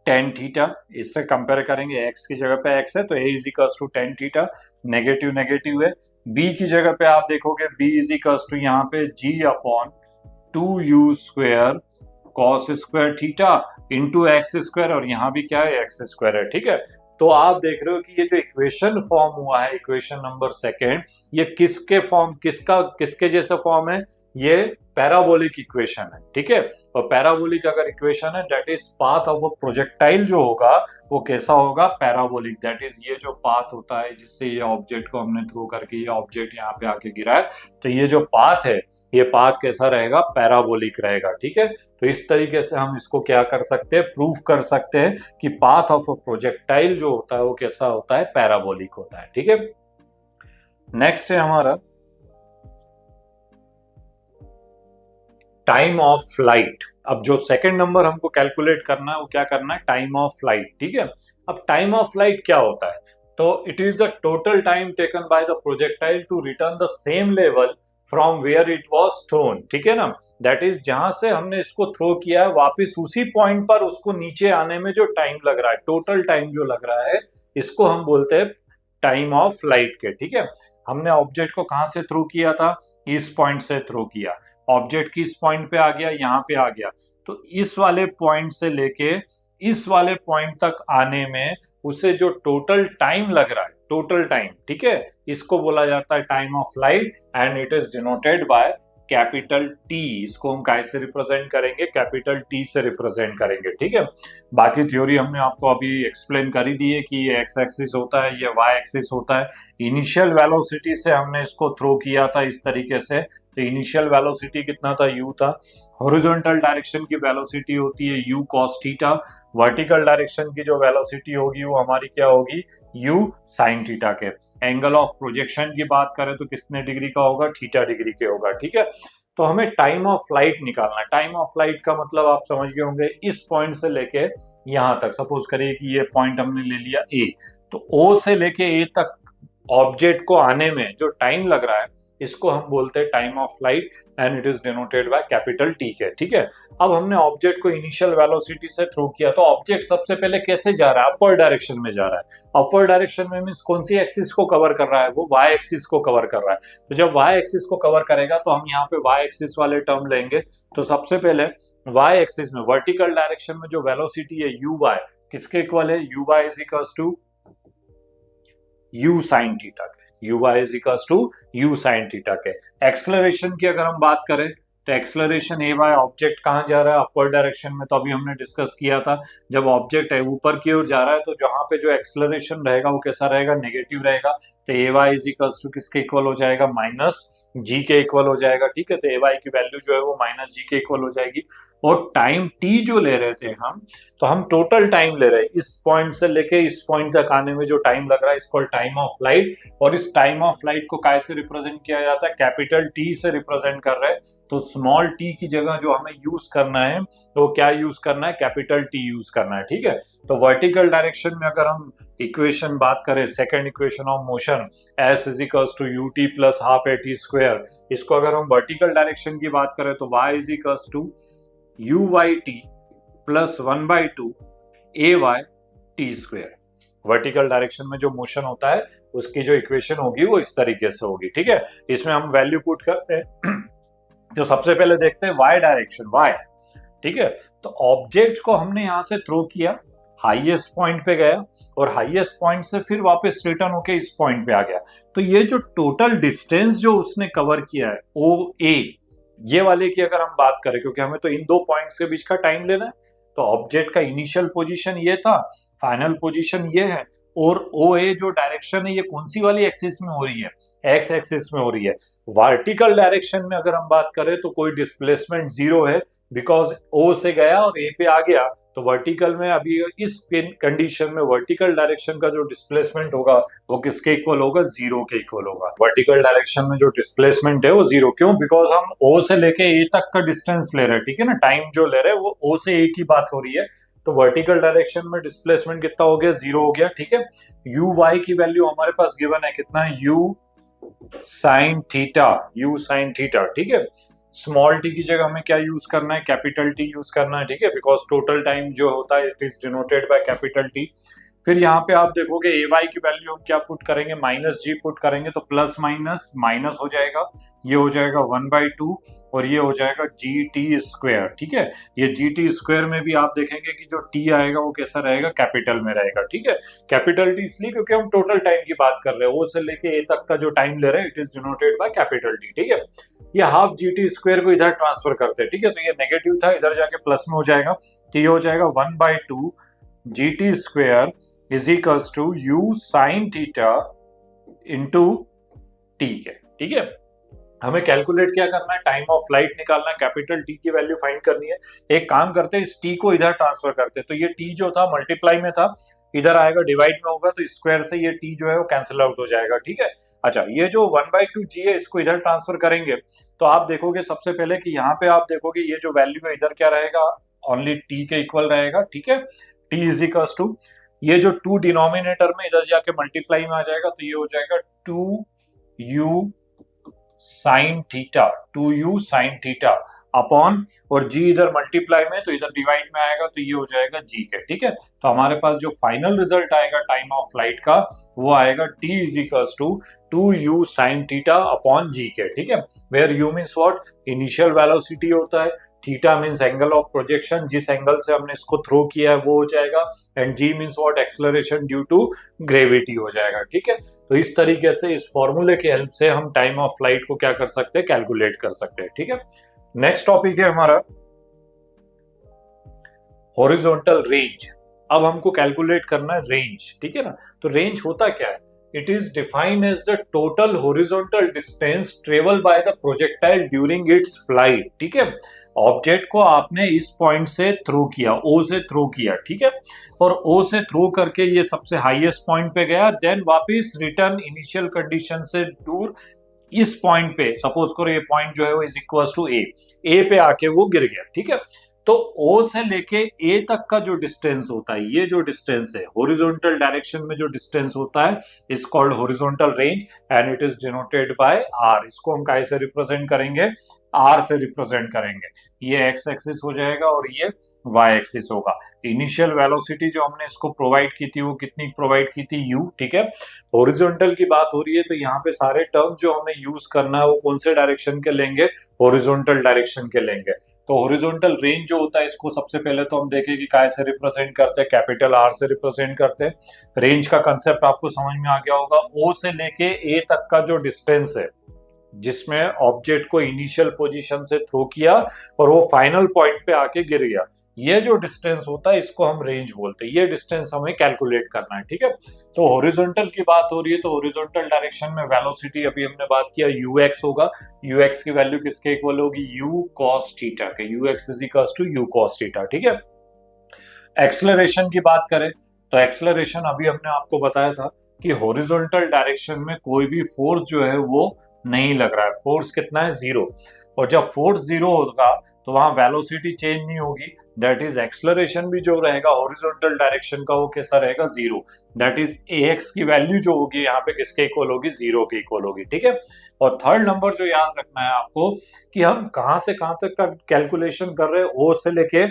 टेन थीटा। इससे कंपेयर करेंगे, x की जगह पे x है तो a is equals to tan theta, negative negative है। b की जगह पे आप देखोगे b इज इक्वल्स टू यहाँ पे g upon 2u square cos square theta into x square, और यहाँ भी क्या है, एक्स स्क्वायर है, ठीक है। तो आप देख रहे हो कि ये जो इक्वेशन फॉर्म हुआ है, इक्वेशन नंबर सेकेंड, ये किसके जैसा फॉर्म है, ये पैराबोलिक इक्वेशन है, ठीक है। और पैराबोलिक अगर इक्वेशन है, that is path of a projectile जो होगा वो कैसा होगा, पैराबोलिक। दैट इज ये जो पाथ होता है जिससे ये ऑब्जेक्ट को हमने थ्रो करके ये ऑब्जेक्ट यहाँ पे आके गिरा है, तो ये जो पाथ है, ये पाथ कैसा रहेगा, पैराबोलिक रहेगा, ठीक है। तो इस तरीके से हम इसको क्या कर सकते हैं, प्रूफ कर सकते हैं कि पाथ ऑफ अ प्रोजेक्टाइल जो होता है वो कैसा होता है, पैराबोलिक होता है, ठीक है। नेक्स्ट है हमारा टाइम ऑफ फ्लाइट। अब जो सेकंड नंबर हमको कैलकुलेट करना है वो क्या करना है, टाइम ऑफ फ्लाइट, ठीक है। अब टाइम ऑफ फ्लाइट क्या होता है, तो it is the total time taken by the projectile to return the same level from where it was thrown, ठीक है ना। दैट इज जहां से हमने इसको थ्रो किया है वापिस उसी पॉइंट पर उसको नीचे आने में जो टाइम लग रहा है, टोटल टाइम जो लग रहा है, इसको हम बोलते हैं टाइम ऑफ फ्लाइट के, ठीक है। हमने ऑब्जेक्ट को कहां से थ्रो किया था, इस पॉइंट से थ्रो किया, ऑब्जेक्ट किस पॉइंट पे आ गया, यहाँ पे आ गया, तो इस वाले पॉइंट से लेके इस वाले पॉइंट तक आने में उसे जो टोटल टाइम लग रहा है, टोटल टाइम, ठीक है, इसको बोला जाता है time of flight, and it is denoted by capital T. इसको हम काय से रिप्रेजेंट करेंगे, कैपिटल टी से रिप्रेजेंट करेंगे, ठीक है। बाकी थ्योरी हमने आपको अभी एक्सप्लेन कर ही दी है कि ये एक्स एक्सिस होता है, ये वाई एक्सिस होता है। इनिशियल वेलोसिटी से हमने इसको थ्रो किया था इस तरीके से, तो इनिशियल वेलोसिटी कितना था, u था। हॉरिजॉन्टल डायरेक्शन की वेलोसिटी होती है u cos theta, vertical direction की जो वेलोसिटी होगी वो हमारी क्या होगी, u sin थीटा के। एंगल ऑफ प्रोजेक्शन की बात करें तो कितने डिग्री का होगा, थीटा डिग्री के होगा, ठीक है। तो हमें टाइम ऑफ फ्लाइट निकालना है। टाइम ऑफ फ्लाइट का मतलब आप समझ गए होंगे, इस पॉइंट से लेके यहाँ तक, सपोज करिए कि ये पॉइंट हमने ले लिया A, तो O से लेके A तक ऑब्जेक्ट को आने में जो टाइम लग रहा है, इसको हम बोलते हैं time of flight, and it is denoted by capital T के, ठीक है। अब हमने ऑब्जेक्ट को इनिशियल वेलोसिटी से थ्रो किया, तो ऑब्जेक्ट सबसे पहले कैसे जा रहा है, अपवर्ड डायरेक्शन में जा रहा है। अपवर्ड डायरेक्शन में मींस कौन सी एक्सिस को कवर कर रहा है, वो वाई एक्सिस को कवर कर रहा है। तो जब वाई एक्सिस को कवर करेगा तो हम यहाँ पे वाई एक्सिस वाले टर्म लेंगे। तो सबसे पहले वाई एक्सिस में वर्टिकल डायरेक्शन में जो वेलोसिटी है यू वाई, किसके इक्वल है, you Y is equals to you sine theta के, U Y is equals to you sine theta के। एक्सेलरेशन की अगर हम बात करें तो एक्सेलरेशन ए बाय ऑब्जेक्ट कहाँ जा रहा है, अपवर्ड डायरेक्शन में, तो अभी हमने डिस्कस किया था जब ऑब्जेक्ट है ऊपर की ओर जा रहा है तो जहां पे जो एक्सेलरेशन रहेगा वो कैसा रहेगा, नेगेटिव रहेगा। तो ए वाई इज इक्वल्स टू किसके इक्वल हो जाएगा, माइनस जी के इक्वल हो जाएगा, ठीक है। तो ए वाई की वैल्यू जो है वो माइनस जी के इक्वल हो जाएगी। और टाइम टी जो ले रहे थे हम, तो हम टोटल टाइम ले रहे हैं, इस पॉइंट से लेके इस पॉइंट तक आने में जो टाइम लग रहा है इसको टाइम ऑफ फ्लाइट। और इस टाइम ऑफ फ्लाइट को काय से रिप्रेजेंट किया जाता है, कैपिटल टी से रिप्रेजेंट कर रहे हैं। तो स्मॉल टी की जगह जो हमें यूज करना है तो क्या यूज करना है, कैपिटल टी यूज करना है, ठीक है। तो वर्टिकल डायरेक्शन में अगर हम इक्वेशन बात करें, second equation of motion s is equals to u t plus half a t square, इसको अगर हम वर्टिकल डायरेक्शन की बात करें तो y is equals to you y t plus 1/2 a y t square. Vertical direction में जो मोशन होता है उसकी जो इक्वेशन होगी वो इस तरीके से होगी, ठीक है। इसमें हम वैल्यू पुट करते हैं तो सबसे पहले देखते हैं वाई डायरेक्शन, वाई, ठीक है। तो ऑब्जेक्ट को हमने यहां से थ्रो किया, हाईएस्ट पॉइंट पे गया और हाईएस्ट पॉइंट से फिर वापस रिटर्न होके इस पॉइंट पे आ गया। तो ये जो टोटल डिस्टेंस जो उसने कवर किया है ओ ए, ये वाले की अगर हम बात करें, क्योंकि हमें तो इन दो पॉइंट्स के बीच का टाइम लेना है, तो ऑब्जेक्ट का इनिशियल पोजीशन ये था, फाइनल पोजीशन ये है, और ओ ए जो डायरेक्शन है ये कौन सी वाली एक्सिस में हो रही है, एक्स एक्सिस में हो रही है। वर्टिकल डायरेक्शन में अगर हम बात करें तो कोई डिस्प्लेसमेंट जीरो है, बिकॉज ओ से गया और ए पे आ गया। तो वर्टिकल में अभी इस कंडीशन में वर्टिकल डायरेक्शन का जो डिस्प्लेसमेंट होगा वो किसके इक्वल होगा, जीरो के इक्वल होगा। वर्टिकल डायरेक्शन में जो डिस्प्लेसमेंट है वो जीरो, क्यों, बिकॉज हम ओ से लेके ए तक का डिस्टेंस ले रहे हैं, ठीक है ना, टाइम जो ले रहे हैं वो ओ से ए की बात हो रही है। तो वर्टिकल डायरेक्शन में डिस्प्लेसमेंट कितना हो गया, जीरो हो गया, ठीक है। यू वाई की वैल्यू हमारे पास गिवन है, कितना है, you sine theta, you sine theta, ठीक है। स्मॉल टी की जगह हमें क्या यूज करना है, कैपिटल टी यूज करना है, ठीक है, बिकॉज टोटल टाइम जो होता है it is denoted by capital T. फिर यहाँ पे आप देखोगे ए वाई की वैल्यू हम क्या पुट करेंगे, माइनस जी पुट करेंगे, तो प्लस माइनस माइनस हो जाएगा, ये हो जाएगा 1/2 और ये हो जाएगा जी टी स्क्वायर, ठीक है। ये जी टी स्क्वायर में भी आप देखेंगे कि जो टी आएगा वो कैसा रहेगा, कैपिटल में रहेगा, ठीक है। कैपिटल टी इसलिए क्योंकि हम टोटल टाइम की बात कर रहे हैं, ओ से लेके ए तक का जो टाइम ले रहे हैं it is denoted by capital T, ठीक है। ये हाफ जी टी स्क्वायर को इधर ट्रांसफर करते हैं, ठीक है, तो ये नेगेटिव था, इधर जाके प्लस में हो जाएगा, तो ये हो जाएगा 1/2 g t square is equals to you sine theta into T के, ठीक है। हमें कैलकुलेट क्या करना है, टाइम ऑफ फ्लाइट निकालना है, कैपिटल टी की वैल्यू फाइंड करनी है। एक काम करते हैं, इस टी को इधर ट्रांसफर करते हैं, तो ये टी जो था मल्टीप्लाई में था, इधर आएगा डिवाइड में होगा, तो स्क्वायर से ये टी जो है वो कैंसिल आउट हो जाएगा, ठीक है। अच्छा, ये जो 1/2 जी है इसको इधर ट्रांसफर करेंगे तो आप देखोगे सबसे पहले कि यहाँ पे आप देखोगे ये जो वैल्यू है इधर क्या रहेगा, ओनली टी के इक्वल रहेगा, ठीक है। टी इज इक्वल टू ये जो 2 डिनोमिनेटर में इधर जाके मल्टीप्लाई में आ जाएगा, तो ये हो जाएगा 2u sine theta, 2u sine theta upon, और g इधर मल्टीप्लाई में तो इधर डिवाइड में आएगा, तो ये हो जाएगा g के, ठीक है। तो हमारे पास जो फाइनल रिजल्ट आएगा टाइम ऑफ फ्लाइट का वो आएगा t is equal to 2u sine theta upon g के, ठीक है। Where u means what, initial velocity होता है, theta means angle of projection, जिस एंगल से हमने इसको थ्रो किया है वो हो जाएगा, and g means what, acceleration due to gravity हो जाएगा, ठीक है। तो इस तरीके से इस फॉर्मूले की हेल्प से हम टाइम ऑफ फ्लाइट को क्या कर सकते हैं, कैलकुलेट कर सकते हैं, ठीक है। नेक्स्ट टॉपिक है हमारा हॉरिजॉन्टल रेंज। अब हमको कैलकुलेट करना है रेंज, ठीक है ना। तो रेंज होता क्या है, it is defined as the total horizontal distance travel by the projectile during its flight, ठीक है। ऑब्जेक्ट को आपने इस पॉइंट से थ्रो किया, ओ से थ्रो किया, ठीक है, और ओ से थ्रो करके ये सबसे हाईएस्ट पॉइंट पे गया, देन वापस रिटर्न इनिशियल कंडीशन से दूर इस पॉइंट पे, सपोज करो ये पॉइंट जो है वो इज इक्वल टू ए पे आके वो गिर गया, ठीक है। तो O से लेके A तक का जो डिस्टेंस होता है, ये जो डिस्टेंस है हॉरिजॉन्टल डायरेक्शन में जो डिस्टेंस होता है is called horizontal range and it is denoted bye R। इसको हम काय से रिप्रेजेंट करेंगे, R से रिप्रेजेंट करेंगे। ये x एक्सिस हो जाएगा और ये y एक्सिस होगा। इनिशियल वेलोसिटी जो हमने इसको प्रोवाइड की थी वो कितनी प्रोवाइड की थी, u, ठीक है। हॉरिजॉन्टल की बात हो रही है तो यहाँ पे सारे टर्म जो हमें यूज करना है वो कौन से डायरेक्शन के लेंगे, हॉरिजॉन्टल डायरेक्शन के लेंगे। तो हॉरिजॉन्टल रेंज जो होता है इसको सबसे पहले तो हम देखें कि काय से रिप्रेजेंट करते हैं, कैपिटल R से रिप्रेजेंट करते हैं। रेंज का कंसेप्ट आपको समझ में आ गया होगा, O से लेके A तक का जो डिस्टेंस है जिसमें ऑब्जेक्ट को इनिशियल पोजीशन से थ्रो किया और वो फाइनल पॉइंट पे आके गिर गया, ये जो डिस्टेंस होता है इसको हम रेंज बोलते हैं। ये डिस्टेंस हमें कैलकुलेट करना है, ठीक है। तो हॉरिजॉन्टल की बात हो रही है तो हॉरिजॉन्टल डायरेक्शन में वेलोसिटी अभी हमने बात किया ux होगा, ux की वैल्यू किसके इक्वल होगी, u cos थीटा के, ux is equal to u cos theta, ठीक है। एक्सेलरेशन की बात करें तो एक्सेलरेशन अभी हमने आपको बताया था कि हॉरिजॉन्टल डायरेक्शन में कोई भी फोर्स जो है वो नहीं लग रहा है, फोर्स कितना है, 0। और जब फोर्स 0 होगा तो वहां वेलोसिटी चेंज नहीं होगी, दैट इज एक्सेलरेशन भी जो रहेगा हॉरिजॉन्टल डायरेक्शन का वो कैसा रहेगा, 0। दैट इज ax की वैल्यू जो होगी यहाँ पे किसके इक्वल होगी, 0 के इक्वल होगी, ठीक है। और थर्ड नंबर जो याद रखना है आपको कि हम कहां से कहां तक का कैलकुलेशन कर रहे हैं, O से लेके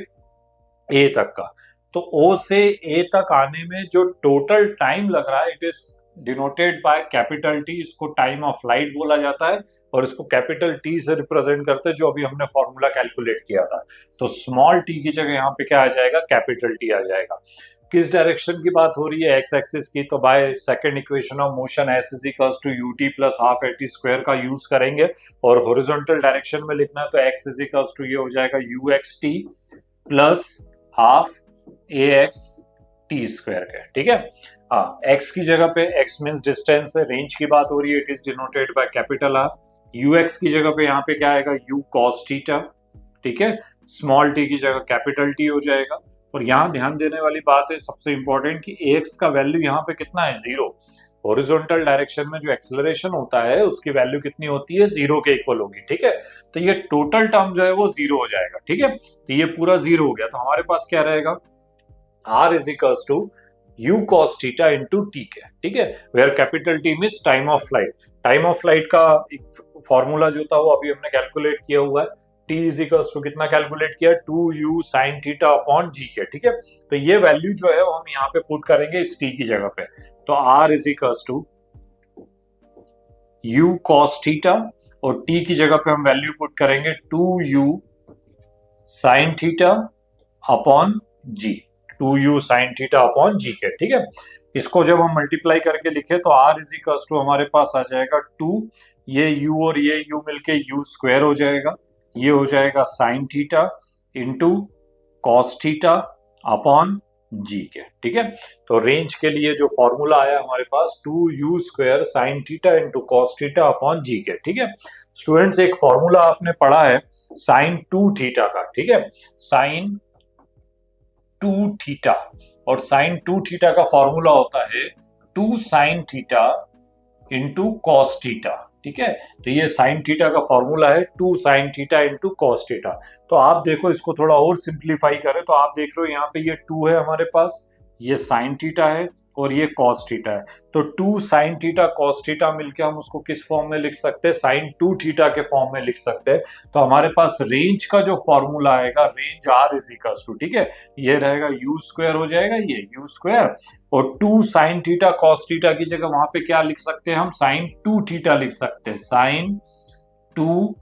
A तक का। तो O से A तक आने में जो टोटल टाइम लग रहा है it is denoted by capital T, इसको टाइम ऑफ फ्लाइट बोला जाता है और इसको कैपिटल टी से रिप्रेजेंट करते हैं जो अभी हमने फॉर्मूला कैलकुलेट किया था। तो स्मॉल टी की जगह यहाँ पे क्या आ जाएगा, कैपिटल टी आ जाएगा। किस डायरेक्शन की बात हो रही है, एक्स एक्सिस की, तो by second equation of motion s is equals to ut plus half at square का यूज करेंगे और हॉरिजॉन्टल डायरेक्शन में लिखना है तो x इज इक्वल्स टू ये हो जाएगा uxt plus half ax T square का, ठीक है। हाँ, x की जगह पे x मींस डिस्टेंस है, रेंज की बात हो रही है, it is denoted by capital R। ux की जगह पे यहाँ पे क्या आएगा, u cos थीटा, ठीक है। स्मॉल t की जगह कैपिटल T हो जाएगा। और यहाँ ध्यान देने वाली बात है सबसे इंपॉर्टेंट कि ax का वैल्यू यहाँ पे कितना है, 0। हॉरिजॉन्टल डायरेक्शन में जो एक्सेलरेशन होता है उसकी वैल्यू कितनी होती है, 0 के इक्वल होगी, ठीक है। तो ये टोटल टर्म जो है वो 0 हो जाएगा, ठीक है। तो ये पूरा 0 हो गया, तो हमारे पास क्या रहेगा, r is equals to u cos theta into T के, ठीक है। Where capital T means time of flight. Time of flight का फॉर्मूला जो था वो अभी हमने कैलकुलेट किया हुआ है। t इज इक्वल्स टू कितना कैलकुलेट किया, 2u sin theta upon g के, ठीक है। तो ये वैल्यू जो है वो हम यहाँ पे पुट करेंगे इस t की जगह पे। तो r is equals to u cos theta और t की जगह पे हम वैल्यू पुट करेंगे 2u sin theta upon g, 2u sin theta upon g के, ठीक है। इसको जब हम मल्टीप्लाई करके लिखे तो r इज इक्वल टू हमारे पास आ जाएगा 2, ये u और ये u मिलके u स्क्वायर हो जाएगा, ये हो जाएगा sin theta into cos theta upon g के, ठीक है। तो रेंज के लिए जो फॉर्मूला आया हमारे पास 2u square sin theta into cos theta upon g के, ठीक है। स्टूडेंट्स एक फॉर्मूला आपने पढ़ा है sin 2 थीटा का, ठीक है। sin 2 थीटा और sin 2 थीटा का फॉर्मूला होता है 2 sin theta into cos theta, ठीक है। तो ये sin थीटा का फॉर्मूला है 2 sin theta into cos theta. तो आप देखो इसको थोड़ा और सिंप्लीफाई करें तो आप देख रहे हो यहाँ पे ये 2 है हमारे पास, ये sin थीटा है और ये cos थीटा है। तो 2 sin थीटा cos थीटा मिलके हम उसको किस फॉर्म में लिख सकते हैं, sin 2 थीटा के फॉर्म में लिख सकते हैं। तो हमारे पास रेंज का जो फॉर्मूला आएगा, range r is equal to, ठीक है, ये रहेगा u स्क्वायर हो जाएगा, ये u स्क्वायर और 2 sin थीटा cos थीटा की जगह वहां पे क्या लिख सकते हैं हम, sin 2 थीटा लिख सकते हैं, sin 2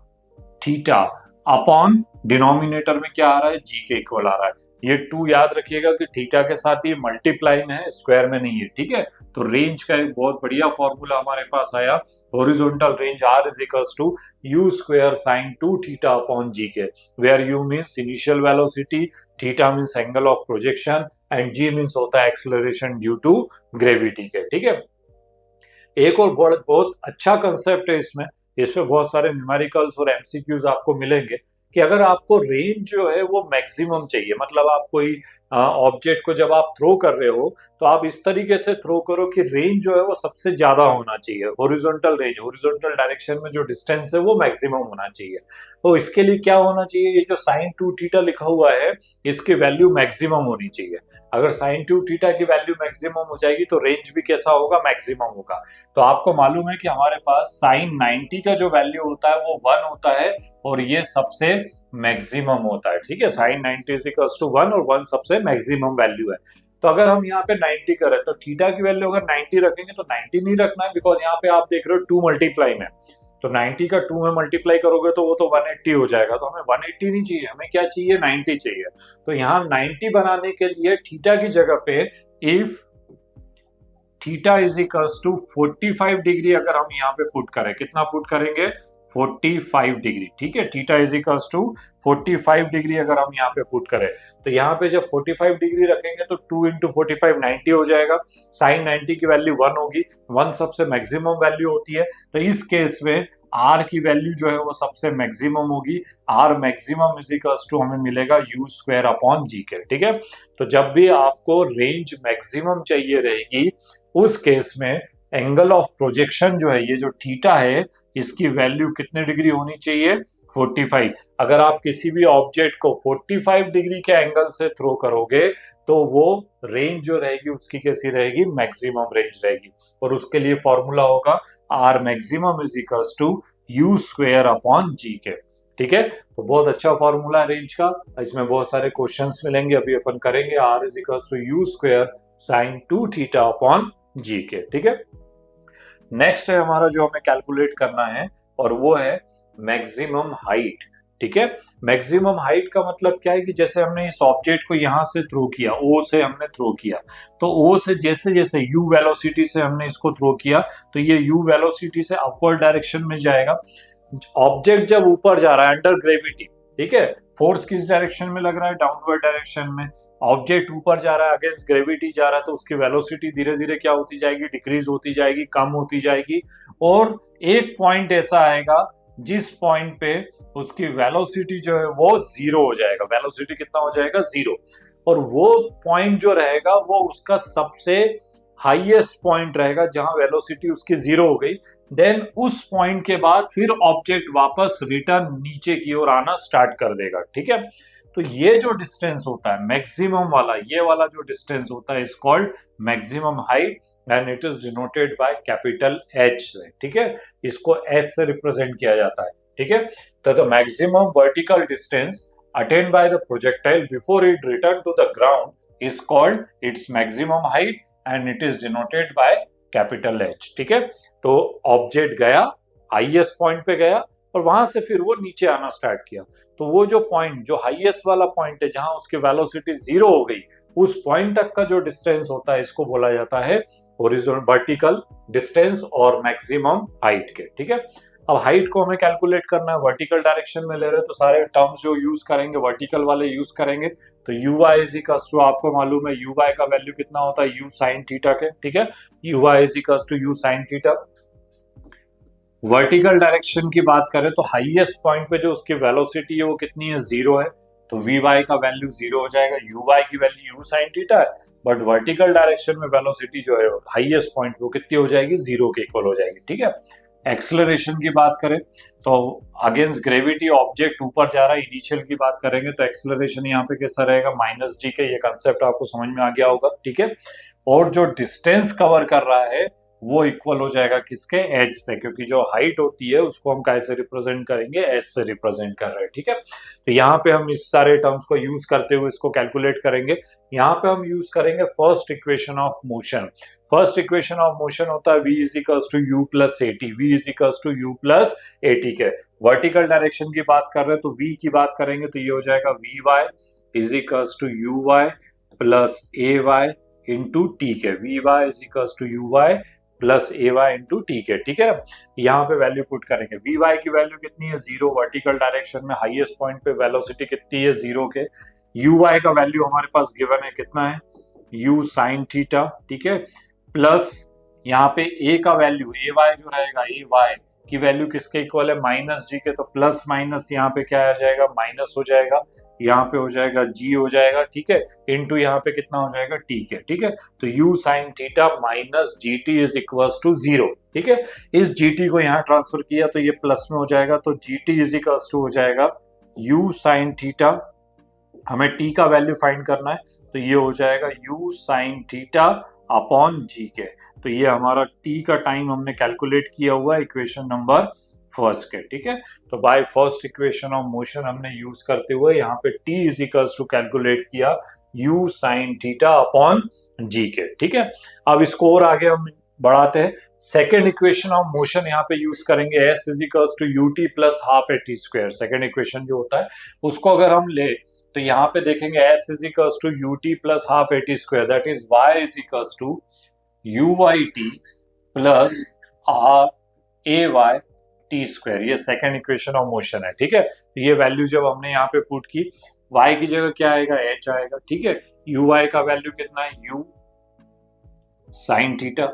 थीटा अपॉन डिनोमिनेटर में क्या आ रहा है, g के इक्वल आ रहा है। ये 2 याद रखिएगा कि थीटा के साथ ये मल्टीप्लाई में है, स्क्वायर में नहीं है, ठीक है। तो रेंज का एक बहुत बढ़िया फॉर्मूला हमारे पास आया, horizontal range r is equals to u square sin 2 theta upon g के, where u means initial velocity, theta means angle of projection and g means होता है एक्सेलरेशन ड्यू टू ग्रेविटी के, ठीक है। एक और बहुत अच्छा कंसेप्ट है इसमें बहुत सारे न्यूमेरिकल्स और एमसीक्यूज आपको मिलेंगे कि अगर आपको रेंज जो है वो मैक्सिमम चाहिए, मतलब आप कोई ऑब्जेक्ट को जब आप थ्रो कर रहे हो तो आप इस तरीके से थ्रो करो कि रेंज जो है वो सबसे ज्यादा होना चाहिए, हॉरिजॉन्टल रेंज, हॉरिजॉन्टल डायरेक्शन में जो डिस्टेंस है वो मैक्सिमम होना चाहिए। तो इसके लिए क्या होना चाहिए, ये जो sin 2 थीटा लिखा हुआ है इसकी वैल्यू मैक्सिमम होनी चाहिए। अगर sin 2 थीटा की वैल्यू मैक्सिमम हो जाएगी तो रेंज भी कैसा होगा, मैक्सिमम होगा। तो आपको मालूम है कि हमारे पास sin 90 का जो वैल्यू होता है वो 1 होता है और ये सबसे मैक्सिमम होता है, ठीक है। sin 90 इज इक्वल्स टू 1 और 1 सबसे मैक्सिमम वैल्यू है। तो अगर हम यहाँ पे 90 करें तो थीटा की वैल्यू अगर 90 रखेंगे तो 90 नहीं रखना है, बिकॉज यहाँ पे आप देख रहे हो 2 मल्टीप्लाई में, तो 90 का 2 में मल्टीप्लाई करोगे तो वो तो 180 हो जाएगा। तो हमें 180 नहीं चाहिए, हमें क्या चाहिए, 90 चाहिए। तो यहाँ 90 बनाने के लिए थीटा की जगह पे if theta is equals to 45 degree अगर हम यहाँ पे पुट करें, कितना पुट करेंगे, 45 डिग्री, ठीक है। Theta is equals to 45 degree अगर हम यहाँ पे पुट करें तो यहाँ पे जब 45 डिग्री रखेंगे तो 2 इंटू 45 90 हो जाएगा। sin 90 की वैल्यू 1 होगी, 1 सबसे मैक्सिमम वैल्यू होती है। तो इस केस में r की वैल्यू जो है वो सबसे मैक्सिमम होगी, r maximum is equals to हमें मिलेगा u स्क्वायर अपॉन g के, ठीक है। तो जब भी आपको रेंज मैक्सिमम चाहिए रहेगी उस केस में एंगल ऑफ प्रोजेक्शन जो है, ये जो थीटा है इसकी वैल्यू कितने डिग्री होनी चाहिए, 45। अगर आप किसी भी ऑब्जेक्ट को 45 डिग्री के एंगल से थ्रो करोगे तो वो रेंज जो रहेगी उसकी कैसी रहेगी, मैक्सिमम रेंज रहेगी। और उसके लिए फॉर्मूला होगा r maximum is equals to u square upon g के, ठीक है। तो बहुत अच्छा फॉर्मूला है रेंज का, इसमें बहुत सारे क्वेश्चंस मिलेंगे, अभी अपन करेंगे। r is equals to u square sin 2 theta upon g के, ठीक है। नेक्स्ट है हमारा जो हमें कैलकुलेट करना है और वो है मैक्सिमम हाइट, ठीक है। मैक्सिमम हाइट का मतलब क्या है कि जैसे हमने इस ऑब्जेक्ट को यहां से थ्रो किया, ओ से हमने थ्रो किया, तो ओ से जैसे जैसे u वेलोसिटी से हमने इसको थ्रो किया तो ये u वेलोसिटी से अपवर्ड डायरेक्शन में जाएगा। ऑब्जेक्ट जब ऊपर जा रहा है अंडर ग्रेविटी, ठीक है, फोर्स किस डायरेक्शन में लग रहा है, डाउनवर्ड डायरेक्शन में, ऑब्जेक्ट ऊपर जा रहा है, अगेंस्ट ग्रेविटी जा रहा है, तो उसकी वेलोसिटी धीरे धीरे क्या होती जाएगी, डिक्रीज होती जाएगी, कम होती जाएगी। और एक पॉइंट ऐसा आएगा जिस पॉइंट पे उसकी वेलोसिटी जो है वो जीरो हो जाएगा। वेलोसिटी कितना हो जाएगा, जीरो। और वो पॉइंट जो रहेगा वो उसका सबसे हाईएस्ट पॉइंट रहेगा जहां वेलोसिटी उसकी जीरो हो गई। देन उस पॉइंट के बाद फिर ऑब्जेक्ट वापस रिटर्न नीचे की ओर आना स्टार्ट कर देगा। ठीक है, तो ये जो डिस्टेंस होता है मैक्सिमम वाला, ये वाला जो डिस्टेंस होता है is called maximum height and it is denoted by capital H से। ठीक है, इसको एच से रिप्रेजेंट किया जाता है। ठीक है, तो the maximum vertical distance attained by the projectile before it return to the ground is called its maximum height and it is denoted by capital H. ठीक है, तो ऑब्जेक्ट गया, हाईएस्ट पॉइंट पे गया और वहां से फिर वो नीचे आना स्टार्ट किया। तो वो जो पॉइंट, जो हाईएस्ट वाला पॉइंट है जहां उसकी वेलोसिटी जीरो हो गई, उस पॉइंट तक का जो डिस्टेंस होता है इसको बोला जाता है हॉरिजॉन्टल वर्टिकल डिस्टेंस और मैक्सिमम हाइट के। ठीक है, अब हाइट को हमें कैलकुलेट करना है, वर्टिकल डायरेक्शन में ले रहे हैं तो सारे टर्म्स जो यूज करेंगे वर्टिकल वाले यूज करेंगे। तो u Y is equals to, आपको मालूम है यू वाई का वैल्यू कितना होता है, यू साइन थीटा के। ठीक है, you Y is equals to you sine theta. Vertical direction की बात करें तो हाईएस्ट पॉइंट पे जो उसकी वेलोसिटी है वो कितनी है, जीरो है, तो वी वाई का वैल्यू जीरो हो जाएगा। यू वाई की वैल्यू यू साइन थीटा है, बट वर्टिकल डायरेक्शन में वेलोसिटी जो है हाईएस्ट पॉइंट वो कितनी हो जाएगी, जीरो के इक्वल हो जाएगी। ठीक है, एक्सेलरेशन की बात करें तो अगेंस्ट ग्रेविटी ऑब्जेक्ट ऊपर जा रहा है, इनिशियल की बात करेंगे तो एक्सेलरेशन यहाँ पे कैसा रहेगा, माइनस जी के। ये कंसेप्ट आपको समझ में आ गया होगा। ठीक है, और जो डिस्टेंस कवर कर रहा है वो इक्वल हो जाएगा किसके, एच से, क्योंकि जो हाइट होती है उसको हम कैसे रिप्रेजेंट करेंगे, एच से रिप्रेजेंट कर रहे हैं। ठीक है, तो यहाँ पे हम इस सारे टर्म्स को यूज करते हुए इसको कैलकुलेट करेंगे। यहाँ पे हम यूज करेंगे first equation of motion. First equation of motion होता है v is equals to u plus a t, v is equals to u plus a t के। वर्टिकल डायरेक्शन की बात कर रहे हैं तो v की बात करेंगे तो ये हो जाएगा V Y is equals to you Y plus A Y into T के। V Y is equals to you Y plus A Y into T के। ठीक है, यहाँ पे वैल्यू पुट करेंगे। वी वाई की वैल्यू कितनी है, जीरो। वर्टिकल डायरेक्शन में हाईएस्ट पॉइंट पे वेलोसिटी कितनी है, जीरो के। यू वाई का वैल्यू हमारे पास गिवन है, कितना है, यू साइन थीटा। ठीक है, प्लस यहाँ पे ए का वैल्यू, ए वाई जो रहेगा, ए वाई की वैल्यू किसके इक्वल है, माइनस जी के। तो प्लस माइनस यहाँ पे क्या आ जाएगा, माइनस हो जाएगा, यहाँ पे हो जाएगा जी हो जाएगा। ठीक है, इनटू यहाँ पे कितना हो जाएगा, टी के। ठीक है, तो u sine theta minus g t is equals to zero. ठीक है, इस जी टी को यहाँ ट्रांसफर किया तो ये प्लस में हो जाएगा, तो g t is equals to हो जाएगा यू साइन थीटा। हमें टी का वैल्यू फाइंड करना है तो ये हो जाएगा यू साइन थीटा अपॉन जी के। तो ये हमारा टी का टाइम हमने कैलकुलेट किया हुआ है इक्वेशन नंबर फर्स्ट के। ठीक है, तो by first equation of motion हमने यूज करते हुए यहाँ पे t is equals to calculate किया यू साइन थीटा अपॉन जी के। ठीक है, अब इसको और आगे हम बढ़ाते हैं। सेकेंड इक्वेशन ऑफ मोशन यहाँ पे यूज करेंगे, s is equals to u t plus half a t square. Second equation जो होता है उसको अगर हम ले तो यहाँ पे देखेंगे s is equals to u t plus half a t square, that is y is equals to you y t plus half a y t square. ये सेकेंड इक्वेशन ऑफ मोशन है। ठीक है, तो ये वैल्यू जब हमने यहाँ पे पुट की, y की जगह क्या आएगा, h आएगा। ठीक है, यू वाई का वैल्यू कितना है, u साइन थीटा।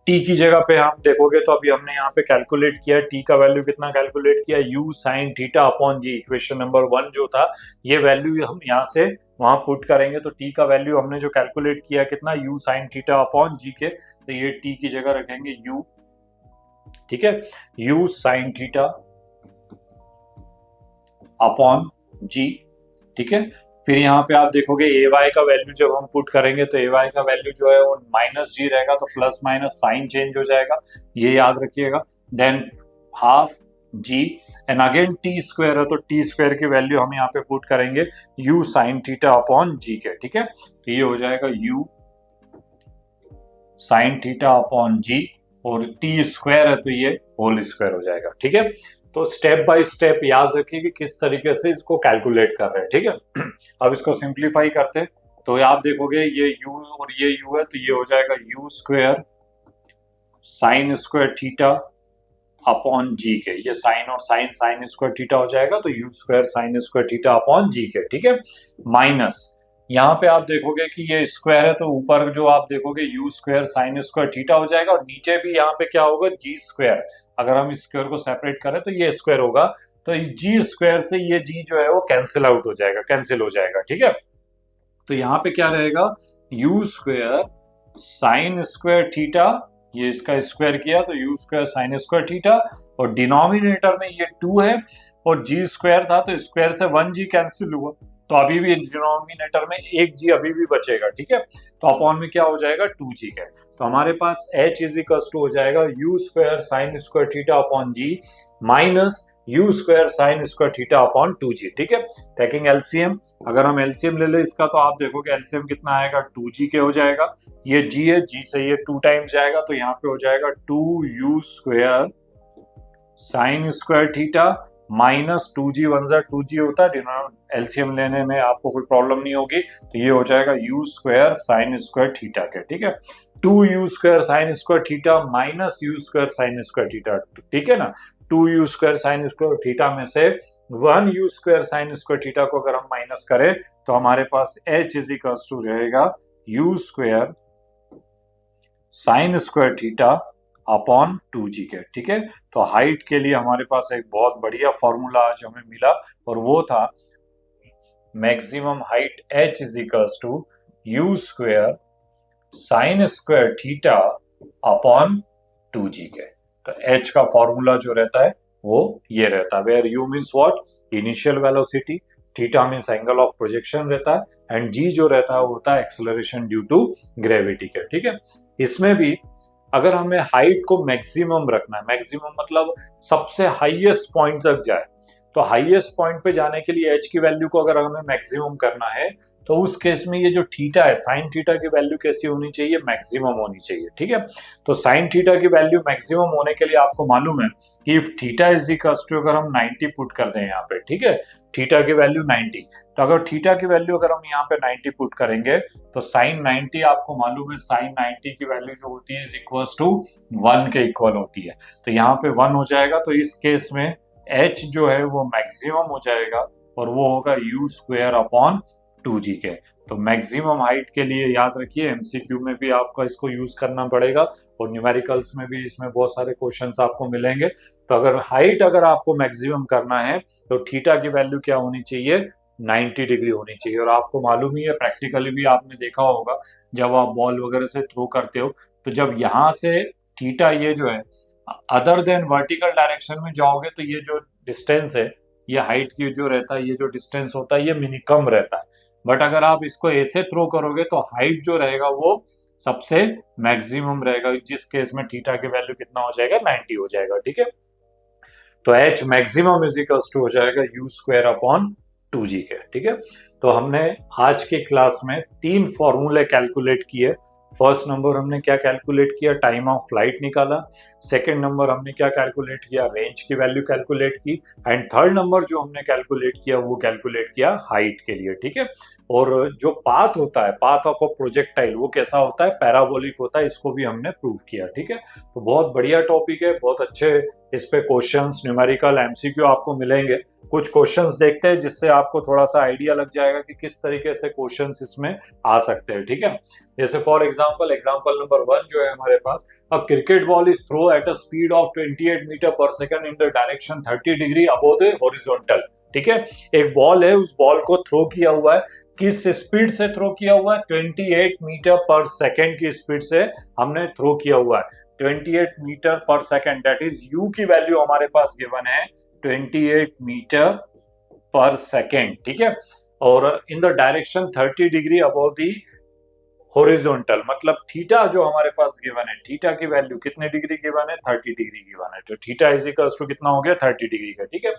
t की जगह पे हम देखोगे तो अभी हमने यहाँ पे कैलकुलेट किया, t का वैल्यू कितना कैलकुलेट किया, u साइन थीटा अपॉन जी। इक्वेशन नंबर 1 जो था, ये वैल्यू हम यहाँ से वहां पुट करेंगे तो t का वैल्यू हमने जो कैलकुलेट किया कितना, u साइन थीटा अपॉन जी के। तो ये t की जगह रखेंगे u। ठीक है, u साइन थीटा अपॉन जी। ठीक है, फिर यहाँ पे आप देखोगे ए वाई का वैल्यू जब हम पुट करेंगे तो ए वाई का वैल्यू जो है वो माइनस जी रहेगा, तो प्लस माइनस साइन चेंज हो जाएगा, ये याद रखिएगा। Then half g and again t square है तो टी स्क्वायर की वैल्यू हम यहाँ पे पुट करेंगे यू साइन थीटा अपॉन जी के। ठीक है, तो ये हो जाएगा यू साइन थीटा अपॉन जी और टी स्क्वायर है तो ये होल स्क्वायर हो जाएगा। ठीक है, तो स्टेप बाय स्टेप याद रखिए कि किस तरीके से इसको कैलकुलेट कर रहे हैं। ठीक है, अब इसको सिंप्लीफाई करते हैं तो आप देखोगे ये u और ये u है तो ये हो जाएगा u square sine square theta upon जी के, ये साइन और साइन, साइन स्क्वायर थीटा हो जाएगा तो U square sine square theta upon जी के, ठीक है। माइनस यहाँ पे आप देखोगे कि ये स्क्वायर है तो ऊपर जो आप देखोगे you square sine square theta हो जाएगा, और नीचे भी यहाँ पे क्या होगा, जी स्क्वायर। अगर हम इस स्क्वायर को सेपरेट करें तो ये स्क्वायर होगा, तो इस जी स्क्वायर से ये जी जो है वो कैंसिल आउट हो जाएगा, कैंसिल हो जाएगा, ठीक है। तो यहाँ पे क्या रहेगा, you square sine square theta, ये इसका स्क्वायर किया तो U square sine square theta, और डिनोमिनेटर में ये 2 है और जी स्क्वायर था तो स्क्वायर से 1 जी कैंसिल हुआ, तो अभी भी डिनोमिनेटर में 1 जी अभी भी बचेगा, ठीक है। तो अपॉन में क्या हो जाएगा, 2 जी का। तो हमारे पास h इज इक्वल टू हो जाएगा you square sine square theta upon ji minus you square sine square theta upon 2 जी, ठीक है। टेकिंग एलसीएम, अगर हम एलसीएम ले ले इसका तो आप देखोगे एलसीएम कितना आएगा, 2 जी के हो जाएगा। ये जी है, जी से ये 2 टाइम्स जाएगा तो यहाँ पे हो जाएगा 2 you square sine square theta minus 2 जी, 1 2 जी होता है, एलसीएम लेने में आपको कोई प्रॉब्लम नहीं होगी। तो ये हो जाएगा you square sine square theta के, ठीक है। 2 you square sine square theta minus you square sine square theta, ठीक है ना। 2 you square sine square theta में से 1 you square sine square theta को अगर हम माइनस करें तो हमारे पास h इज इक्वल टू रहेगा you square sine square theta upon 2 जी के, ठीक है। तो हाइट के लिए हमारे पास एक बहुत बढ़िया फॉर्मूला आज हमें मिला, और वो था maximum height h is equal to you square sine square theta upon 2 जी के। तो h का फॉर्मूला जो रहता है वो ये रहता है, where u means what, initial velocity, theta means angle of projection रहता है, एंड g जो रहता है वो होता है एक्सेलरेशन ड्यू टू ग्रेविटी के, ठीक है। इसमें भी अगर हमें हाइट को मैक्सिमम रखना है, मैक्सिमम मतलब सबसे हाईएस्ट पॉइंट तक जाए, तो हाईएस्ट पॉइंट पे जाने के लिए h की वैल्यू को अगर हमें मैक्सिमम करना है तो उस केस में ये जो थीटा है, साइन थीटा की वैल्यू कैसी होनी चाहिए, मैक्सिमम होनी चाहिए, ठीक है। तो साइन थीटा की वैल्यू मैक्सिमम होने के लिए आपको मालूम है कि if theta is equal to, अगर हम 90 पुट कर दें यहाँ पे, ठीक है, थीटा की वैल्यू 90, तो अगर थीटा की वैल्यू अगर हम यहाँ पे 90 पुट करेंगे तो साइन 90 आपको मालूम है, साइन 90 की वैल्यू जो होती है इज इक्वल टू 1 के इक्वल होती है, तो यहाँ पे 1 हो जाएगा। तो इस केस में h जो है वो मैक्सिमम हो जाएगा और वो होगा यू स्क्वायर अपॉन 2 जी के। तो मैक्सिमम हाइट के लिए याद रखिए एमसीक्यू में भी आपको इसको यूज करना पड़ेगा, और न्यूमेरिकल्स में भी इसमें बहुत सारे क्वेश्चंस आपको मिलेंगे। तो अगर हाइट अगर आपको मैक्सिमम करना है तो थीटा की वैल्यू क्या होनी चाहिए, 90 डिग्री होनी चाहिए। और आपको मालूम ही है, प्रैक्टिकली भी आपने देखा होगा, जब आप बॉल वगैरह से थ्रो करते हो तो जब यहाँ से थीटा ये जो है अदर देन वर्टिकल डायरेक्शन में जाओगे तो ये जो डिस्टेंस है, ये हाइट की जो रहता है, ये जो डिस्टेंस होता है ये मिनिमम रहता है। बट अगर आप इसको ऐसे थ्रो करोगे तो हाइट जो रहेगा वो सबसे मैक्सिमम रहेगा, जिस केस में थीटा की वैल्यू कितना हो जाएगा, 90 हो जाएगा, ठीक है। तो h maximum is equal to हो जाएगा यू स्क्वायर अपॉन 2 जी के, ठीक है। तो हमने आज के क्लास में 3 फॉर्मूले कैलकुलेट किए। फर्स्ट नंबर हमने क्या कैलकुलेट किया, टाइम ऑफ फ्लाइट निकाला। सेकंड नंबर हमने क्या कैलकुलेट किया, रेंज की वैल्यू कैलकुलेट की। एंड थर्ड नंबर जो हमने कैलकुलेट किया वो कैलकुलेट किया हाइट के लिए, ठीक है। और जो पाथ होता है, पाथ ऑफ अ प्रोजेक्टाइल, वो कैसा होता है, पैराबोलिक होता है, इसको भी हमने प्रूव किया, ठीक है। तो बहुत बढ़िया टॉपिक है, बहुत अच्छे इस पे क्वेश्चंस, न्यूमेरिकल, एमसीक्यू आपको मिलेंगे। कुछ क्वेश्चंस देखते हैं जिससे आपको थोड़ा सा आइडिया लग जाएगा कि किस तरीके से क्वेश्चंस इसमें आ सकते हैं, ठीक है। जैसे फॉर एग्जांपल, एग्जांपल नंबर 1 जो है हमारे पास, a cricket ball is throw at a speed of 28 meter per second in the direction 30 degree above the horizontal, ठीक है। एक बॉल है, उस बॉल को थ्रो किया हुआ है, किस स्पीड से थ्रो किया हुआ है, 28 मीटर पर सेकंड की स्पीड से हमने थ्रो किया हुआ है। 28 meter per second, that is you की वैल्यू हमारे पास गिवन है 28 मीटर पर सेकेंड, ठीक है। और इन the direction 30 degree above the horizontal, मतलब थीटा जो हमारे पास गिवन है, थीटा की वैल्यू कितने डिग्री गिवन है, 30 डिग्री गिवन है। तो थीटा इज इक्वल टू कितना हो गया, 30 डिग्री का, ठीक है।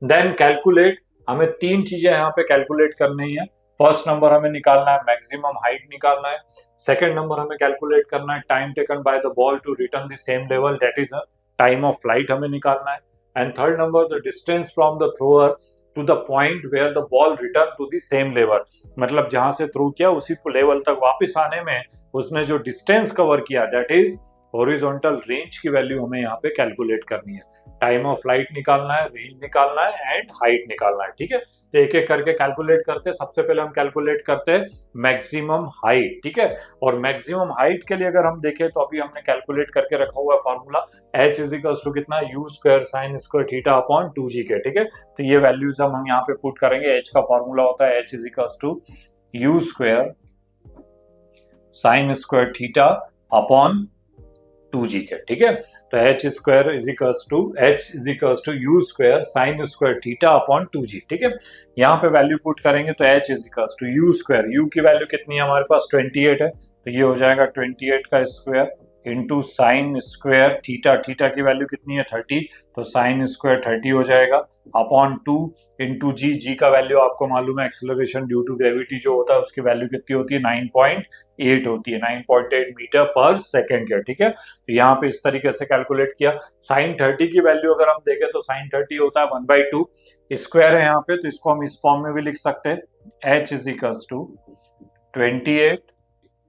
देन कैलकुलेट, हमें 3 चीजें यहाँ पे कैलकुलेट करनी है। फर्स्ट नंबर हमें निकालना है मैक्सिमम हाइट निकालना है। सेकंड नंबर हमें कैलकुलेट करना है time taken by the ball to return the same level, that is time of flight हमें निकालना है। And third number the distance from the thrower to the point where the ball return to the same level, मतलब जहां से थ्रो किया उसी लेवल तक वापस आने में उसने जो डिस्टेंस कवर किया, दैट इज हॉरिजॉन्टल रेंज की वैल्यू हमें यहाँ पे कैलकुलेट करनी है। टाइम ऑफ फ्लाइट निकालना है, रेंज निकालना है एंड हाइट निकालना है। ठीक है, तो एक एक करके कैलकुलेट करते हैं। सबसे पहले हम कैलकुलेट करते हैं मैक्सिमम हाइट। ठीक है, और मैक्सिमम हाइट के लिए अगर हम देखें तो अभी हमने कैलकुलेट करके रखा हुआ है formula h is equal to कितना, u square sine square theta upon 2g के। ठीक है, तो ये वैल्यूज हम यहाँ पे पुट करेंगे। h का फॉर्मूला होता है h is equal to u square sine square theta upon 2g के। ठीक है, तो h square is equals to u square sine square theta upon 2g। ठीक है, यहाँ पे वैल्यू पुट करेंगे तो h is equals to u square, u की वैल्यू कितनी है हमारे पास 28 है, तो ये हो जाएगा 28 का square into sine square theta, theta की वैल्यू कितनी है 30, तो साइन स्क्वायर 30 हो जाएगा अपॉन 2 इंटू जी, जी का वैल्यू आपको मालूम है एक्सेलरेशन ड्यू टू ग्रेविटी जो होता है उसकी वैल्यू कितनी होती है 9.8 होती है, 9.8 मीटर पर सेकेंड के। ठीक है, तो यहाँ पे इस तरीके से कैलकुलेट किया। साइन 30 की वैल्यू अगर हम देखें तो साइन 30 होता है 1/2, स्क्वायर है यहाँ पे, तो इसको हम इस फॉर्म में भी लिख सकते हैं h is equals to 28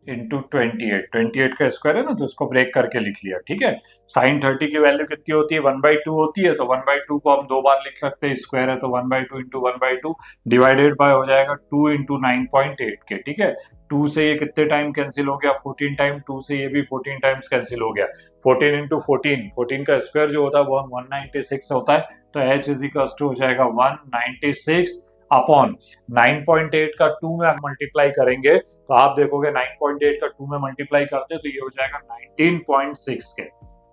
into 28 का स्क्वायर है ना, तो इसको ब्रेक करके लिख लिया। ठीक है, साइन 30 की वैल्यू कितनी होती है 1/2 होती है, तो 1/2 को हम दो बार लिख सकते हैं, स्क्वायर है तो 1/2 इंटू 1/2 डिवाइडेड बाय हो जाएगा 2 इंटू 9.8 के। ठीक है, 2 से ये कितने टाइम कैंसिल हो गया 14 टाइम, 2 से ये भी 14 टाइम्स कैंसिल हो गया। 14 इंटू 14 का स्क्वायर जो होता है वो 196 होता है, तो h इज इक्वल टू हो जाएगा 196 अपॉन 9.8 का 2 में मल्टीप्लाई करेंगे तो आप देखोगे 9.8 का 2 में मल्टीप्लाई करते हैं तो ये हो जाएगा 19.6 के।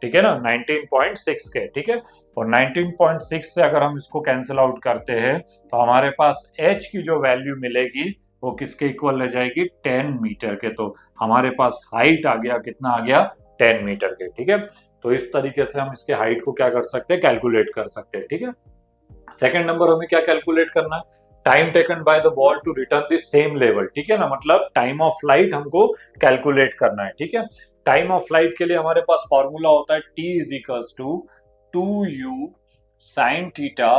ठीक है ना, 19.6 के। ठीक है, और 19.6 से अगर हम इसको कैंसिल आउट करते हैं तो हमारे पास h की जो वैल्यू मिलेगी वो किसके इक्वल रह जाएगी 10 मीटर के। तो हमारे पास हाइट आ गया, कितना आ गया 10 मीटर के। ठीक है, तो इस तरीके से हम इसके हाइट को क्या कर सकते हैं, कैलकुलेट कर सकते हैं। ठीक है, सेकेंड नंबर हमें क्या कैलकुलेट करना है, time taken by the ball to return the same level. ठीक है ना, मतलब टाइम ऑफ फ्लाइट हमको कैलकुलेट करना है। ठीक है, टाइम ऑफ फ्लाइट के लिए हमारे पास फॉर्मूला होता है t is equals to 2u sine theta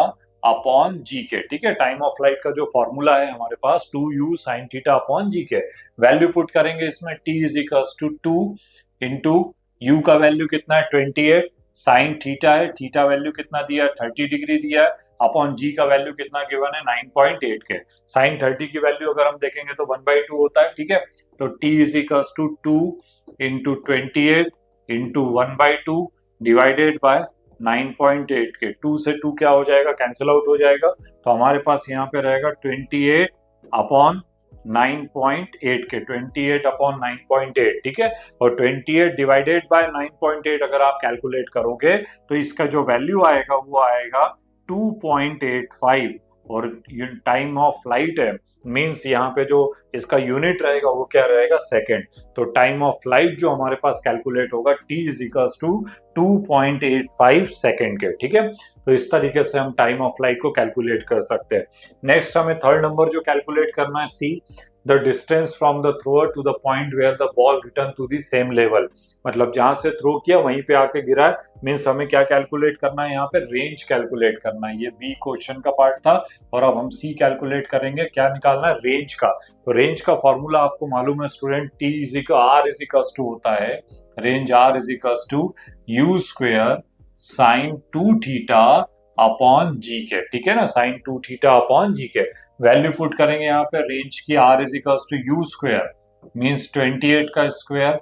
upon जी के। ठीक है, टाइम ऑफ फ्लाइट का जो फॉर्मूला है हमारे पास 2u साइन थीटा अपॉन जी के। वैल्यू पुट करेंगे इसमें, t is equals to 2 into u का वैल्यू कितना है 28, साइन थीटा है, थीटा वैल्यू कितना दिया है 30 डिग्री दिया है, अपॉन जी का वैल्यू कितना गिवन है 9.8 के। साइन 30 की वैल्यू अगर हम देखेंगे तो 1/2 होता है। ठीक है, तो t is equals to 2 into 28 into 1/2 divided by 9.8 के। 2 से 2 क्या हो जाएगा, कैंसिल आउट हो जाएगा, तो हमारे पास यहाँ पे रहेगा 28 अपॉन 9.8 के, 28 अपॉन 9.8। ठीक है, और 28 डिवाइडेड बाय 9.8 अगर आप कैलकुलेट करोगे तो इसका जो वैल्यू आएगा वो आएगा 2.85, और टाइम ऑफ फ्लाइट है मींस यहाँ पे जो इसका यूनिट रहेगा वो क्या रहेगा सेकेंड। तो टाइम ऑफ फ्लाइट जो हमारे पास कैलकुलेट होगा t is equals to 2.85 second के। ठीक है, तो इस तरीके से हम टाइम ऑफ फ्लाइट को कैलकुलेट कर सकते हैं। नेक्स्ट हमें थर्ड नंबर जो कैलकुलेट करना है c, the distance from the thrower to the point where the ball return to the same level, मतलब जहां से थ्रो किया वहीं पे आके गिरा है, मीन्स हमें क्या कैलकुलेट करना है यहाँ पे रेंज कैलकुलेट करना है। ये बी क्वेश्चन का पार्ट था और अब हम सी कैलकुलेट करेंगे, क्या निकालना है रेंज का। तो रेंज का फॉर्मूला आपको मालूम है student, T R is equals to होता है, range are is equals to you square sine 2 theta upon जी के। ठीक है ना, साइन 2 थीटा अपॉन जी के। वैल्यू पुट करेंगे यहाँ पे रेंज की, r is equals to you square means 28 का स्क्वायर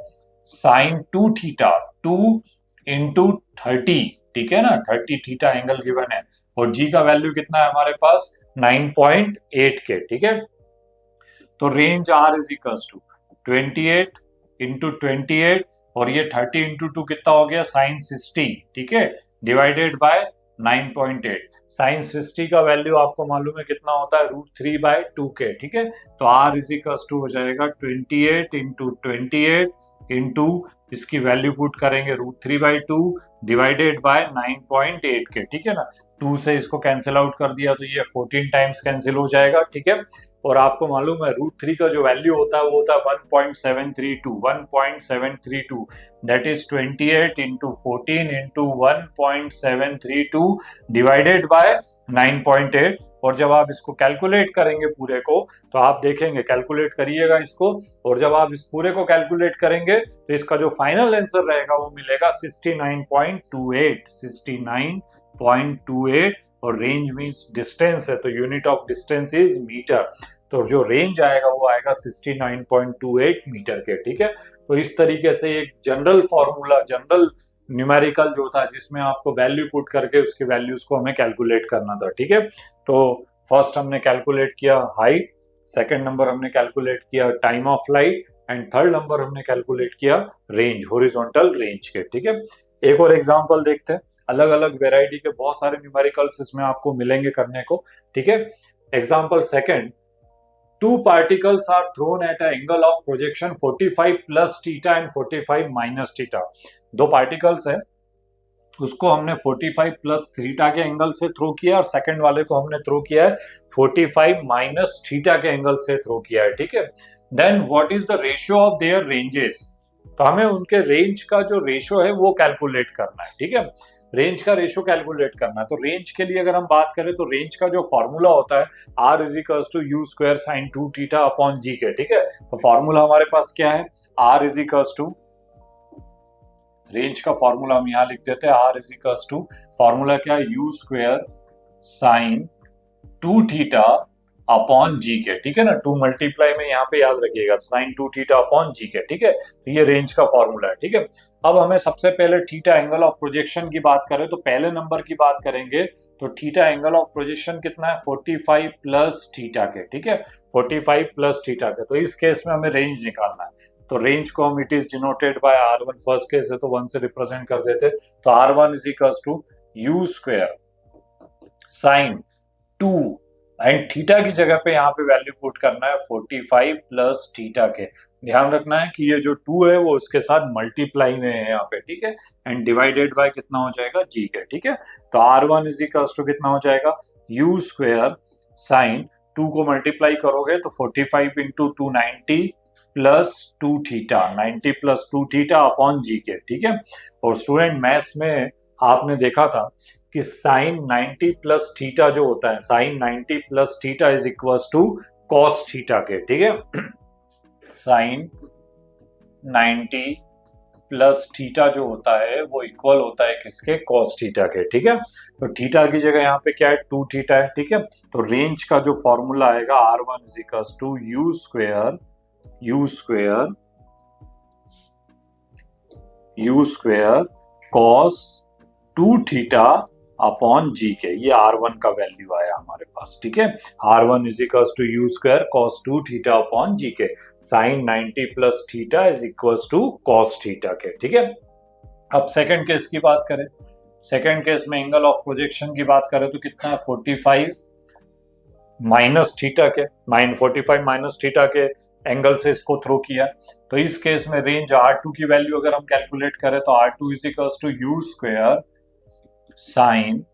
साइन 2 थीटा 2 इंटू 30। ठीक है ना, 30 थीटा एंगल गिवन है, और जी का वैल्यू कितना है हमारे पास 9.8 के। ठीक है, तो range are is equals to 28 into 28 और ये 30 इंटू 2 कितना हो गया साइन 60। ठीक है, डिवाइडेड बाय 9.8। साइन 60 का वैल्यू आपको मालूम है कितना होता है √3/2 के। ठीक है, तो आर इज इक्वल्स टू हो जाएगा 28 इंटू 28 इंटू इसकी वैल्यू पुट करेंगे √3/2 डिवाइडेड बाय 9.8 के। ठीक है ना, 2 से इसको कैंसिल आउट कर दिया तो ये 14 टाइम्स कैंसिल हो जाएगा। ठीक है, और आपको मालूम है √3 का जो वैल्यू होता है वो होता है 1.732 that is 28 into 14 into 1.732 divided by 9.8, और जब आप इसको कैलकुलेट करेंगे पूरे को, तो आप देखेंगे, कैलकुलेट करिएगा इसको, और जब आप इस पूरे को कैलकुलेट करेंगे तो इसका जो फाइनल आंसर रहेगा वो मिलेगा 69.28, 69.28। और रेंज मींस डिस्टेंस है, तो unit of distance is metre, तो जो रेंज आएगा वो आएगा 69.28 मीटर के। ठीक है, तो इस तरीके से एक जनरल फॉर्मूला, जनरल न्यूमेरिकल जो था, जिसमें आपको वैल्यू पुट करके उसकी वैल्यूज को हमें कैलकुलेट करना था। ठीक है, तो फर्स्ट हमने कैलकुलेट किया हाइट, सेकंड नंबर हमने कैलकुलेट किया time of light, and third number हमने कैलकुलेट किया रेंज, हॉरिजॉन्टल रेंज के। ठीक है, एक और एग्जांपल देखते हैं, अलग अलग वेराइटी के बहुत सारे न्यूमेरिकल्स इसमें आपको मिलेंगे करने को। ठीक है, example second, two particles are thrown at an angle of projection 45 plus theta and 45 minus theta। दो पार्टिकल्स है, उसको हमने 45 प्लस थीटा के एंगल से थ्रो किया, और सेकंड वाले को हमने थ्रो किया है 45 माइनस थीटा के एंगल से थ्रो किया है। ठीक है, then what is the ratio of their ranges, तो हमें उनके रेंज का जो रेशियो है वो कैलकुलेट करना है। ठीक है, रेंज का रेशियो कैलकुलेट करना है, तो रेंज के लिए अगर हम बात करें तो रेंज का जो फॉर्मूला होता है r is equals to you square sine 2 theta upon जी के। ठीक है, तो फॉर्मूला हमारे पास क्या है, r is equals to, range का फॉर्मूला हम यहां लिख देते हैं, r is equals to, formula क्या है, you square sine 2 theta upon जी के। ठीक है ना, 2 मल्टीप्लाई में यहाँ पे याद रखिएगा साइन 2 थीटा अपॉन जी के। ठीक है, तो ये रेंज का फॉर्मूला है। ठीक है, अब हमें सबसे पहले थीटा एंगल ऑफ प्रोजेक्शन की बात करें तो पहले नंबर की बात करेंगे, तो थीटा एंगल ऑफ प्रोजेक्शन कितना है, 45 प्लस थीटा के। ठीक है, 45 प्लस थीटा के, तो इस केस में हमें रेंज निकालना है, तो रेंज को हम it is denoted by r1, first case है तो 1 से रिप्रेजेंट कर देते, तो r1 is equals to you square sine 2, and theta की जगह पे यहाँ पे वैल्यू पुट करना है 45 प्लस थीटा के। ध्यान रखना है कि ये जो 2 है वो उसके साथ मल्टीप्लाई में है यहाँ पे। ठीक है, एंड डिवाइडेड बाय कितना हो जाएगा, जी के। ठीक है, तो r1 इज इक्वल टू कितना हो जाएगा, यू स्क्वायर साइन 2 को मल्टीप्लाई करोगे तो 45 into 2 90 plus 2 theta, 90 plus 2 theta upon जी के। ठीक है, और स्टूडेंट मैथ्स में आपने देखा था कि साइन 90 प्लस थीटा जो होता है, sine 90 plus theta is equal to cos theta के। ठीक है, साइन 90 प्लस थीटा जो होता है वो इक्वल होता है किसके, कॉस थीटा के। ठीक है, तो थीटा की जगह यहाँ पे क्या है, 2 थीटा है। ठीक है, तो रेंज का जो फॉर्मूला आएगा r1 is equal to you square cos 2 theta upon जी के, ये r1 का वैल्यू आया हमारे पास। ठीक है, r1 is equal to you square cos 2 theta upon जी के, sine 90 plus theta is equal to cos theta के। ठीक है, अब सेकंड केस की बात करें, सेकंड केस में एंगल ऑफ प्रोजेक्शन की बात करें तो कितना है, 45 माइनस थीटा के, 45 माइनस थीटा के एंगल से इसको थ्रो किया, तो इस केस में रेंज r2 की वैल्यू अगर हम कैलकुलेट करें तो r2 is equal to you square sine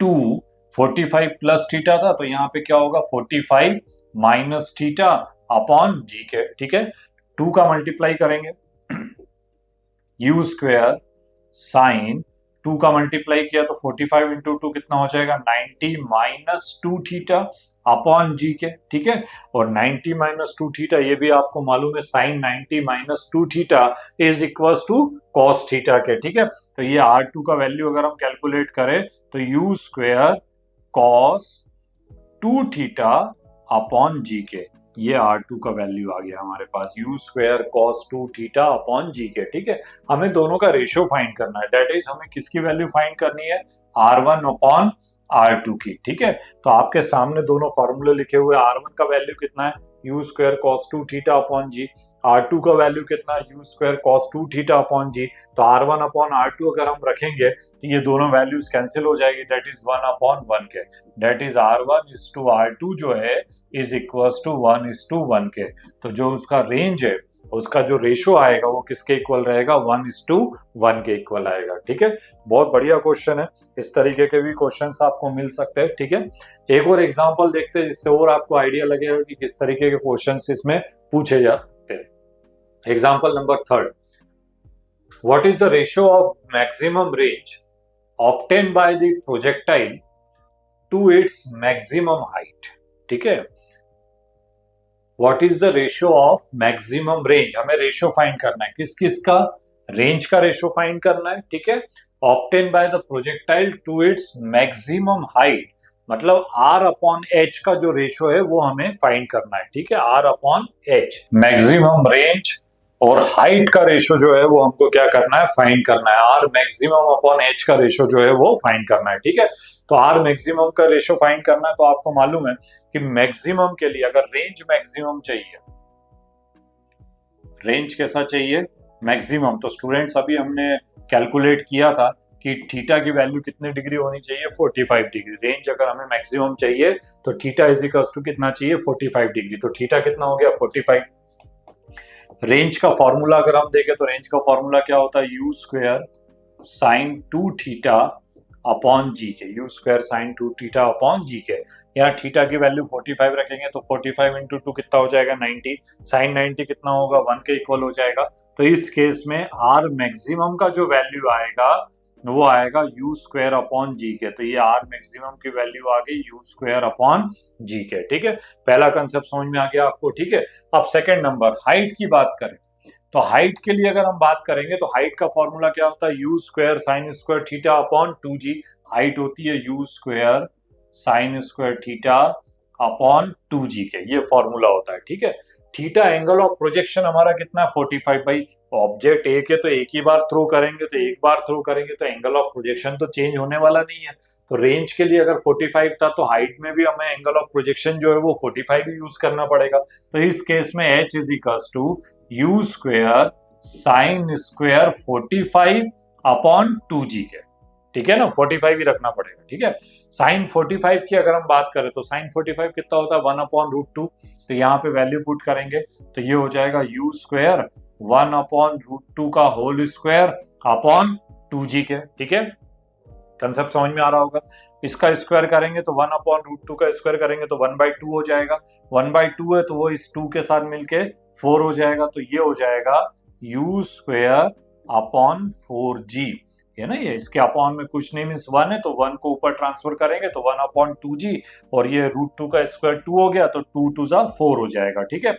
2, 45 plus theta था तो यहाँ पे क्या होगा, 45 माइनस थीटा अपॉन जी के। ठीक है, 2 का मल्टीप्लाई करेंगे, यू स्क्वायर साइन 2 का मल्टीप्लाई किया तो 45 इंटू 2 कितना हो जाएगा, 90 माइनस 2 थीटा अपॉन जी के। ठीक है, और 90 माइनस 2 थीटा ये भी आपको मालूम है, sine 90 minus 2 theta is equal to cos theta के। ठीक है, तो ये r2 का वैल्यू अगर हम कैलकुलेट करें तो U square cos 2 theta upon जी के, ये r2 का वैल्यू आ गया हमारे पास, U square cos 2 theta upon जी के। ठीक है, हमें दोनों का रेशियो फाइंड करना है, दैट इज हमें किसकी वैल्यू फाइंड करनी है, r1 अपॉन r2 की। ठीक है, तो आपके सामने दोनों फॉर्मूले लिखे हुए, r1 का वैल्यू कितना है, you square cos 2 theta upon G, r2 का वैल्यू कितना है, you square cos 2 theta upon G, तो r1 अपॉन r2 अगर हम रखेंगे तो ये दोनों वैल्यूज कैंसिल हो जाएगी, दैट इज 1 अपॉन 1 के, that is r1 is to r2 जो है is equal to 1 is to 1 के, तो जो उसका रेंज है उसका जो रेशियो आएगा वो किसके इक्वल रहेगा, 1 इज टू 1 के इक्वल आएगा। ठीक है, बहुत बढ़िया क्वेश्चन है, इस तरीके के भी क्वेश्चंस आपको मिल सकते हैं। ठीक है, एक और एग्जांपल देखते हैं जिससे और आपको आइडिया लगेगा कि किस तरीके के क्वेश्चंस इसमें पूछे जाते हैं। Example number 3, what is the ratio of maximum range obtain by the projectile to its maximum height, ठीक है। What is the ratio of maximum range, हमें रेशियो फाइंड करना है, किस किस का, रेंज का रेशियो फाइंड करना है, ठीक है। Obtain by the projectile to its maximum height, मतलब आर अपॉन एच का जो रेशियो है वो हमें फाइंड करना है, ठीक है। R upon h, maximum range और हाइट का रेशियो जो है वो हमको क्या करना है, फाइंड करना है। आर मैक्सिमम अपॉन एच का रेशियो जो है वो फाइंड करना है, ठीक है। तो आर मैक्सिमम का रेशियो फाइंड करना है, तो आपको मालूम है कि मैक्सिमम के लिए अगर रेंज मैक्सिमम चाहिए, रेंज कैसा चाहिए, मैक्सिमम, तो स्टूडेंट्स अभी हमने कैलकुलेट किया था कि थीटा की वैल्यू कितने डिग्री होनी चाहिए, 45 डिग्री। रेंज अगर हमें मैक्सिमम चाहिए तो थीटा इज इक्वल टू कितना चाहिए, 45 डिग्री। तो थीटा कितना हो गया, 45। रेंज का फॉर्मूला अगर हम देखें तो रेंज का फॉर्मूला क्या होता है, you square sine 2 theta upon जी के, U square sine 2 theta upon जी के। यहाँ थीटा की वैल्यू 45 रखेंगे तो 45 इंटू 2 कितना हो जाएगा, 90। साइन 90 कितना होगा, 1 के इक्वल हो जाएगा। तो इस केस में आर मैक्सिमम का जो वैल्यू आएगा वो आएगा यू स्क्वायर अपॉन जी के। तो ये आर मैक्सिमम की वैल्यू आ गई यू स्क्वायर अपॉन जी के, ठीक है। पहला कंसेप्ट समझ में आ गया आपको, ठीक है। अब सेकंड नंबर, हाइट की बात करें तो हाइट के लिए अगर हम बात करेंगे तो हाइट का फॉर्मूला क्या होता है, you square sine square theta upon 2g। Height होती है you square sine square theta upon 2g के, ये फॉर्मूला होता है, ठीक है। थीटा एंगल ऑफ प्रोजेक्शन हमारा कितना है, 45। भाई ऑब्जेक्ट एक है तो एक ही बार थ्रो करेंगे, तो एक बार थ्रो करेंगे तो एंगल ऑफ प्रोजेक्शन तो चेंज होने वाला नहीं है। तो रेंज के लिए अगर 45 था तो हाइट में भी हमें एंगल ऑफ प्रोजेक्शन जो है वो 45 ही यूज करना पड़ेगा। तो इस केस में h is equals to you square sine square 45 upon 2g के, ठीक है ना। 45 ही रखना पड़ेगा, ठीक है। साइन 45 की अगर हम बात करें तो साइन 45 कितना होता है, 1 अपॉन रूट 2। तो यहाँ पे वैल्यू पुट करेंगे तो ये हो जाएगा यू स्क्वायर 1 अपॉन रूट 2 का होल स्क्वायर अपॉन 2g के, ठीक है। कंसेप्ट समझ में आ रहा होगा। इसका स्क्वायर करेंगे तो 1 अपॉन रूट 2 का स्क्वायर करेंगे तो 1/2 हो जाएगा। 1/2 है तो वो इस 2 के साथ मिलके 4 हो जाएगा। तो ये हो जाएगा यू स्क्वायर अपॉन 4g, है ना। ये इसके अपॉन में कुछ नहीं, मीन्स 1 है तो 1 को ऊपर ट्रांसफर करेंगे तो 1 अपॉन 2g, और ये रूट 2 का स्क्वायर 2 हो गया तो 2 2 जा 4 हो जाएगा, ठीक है।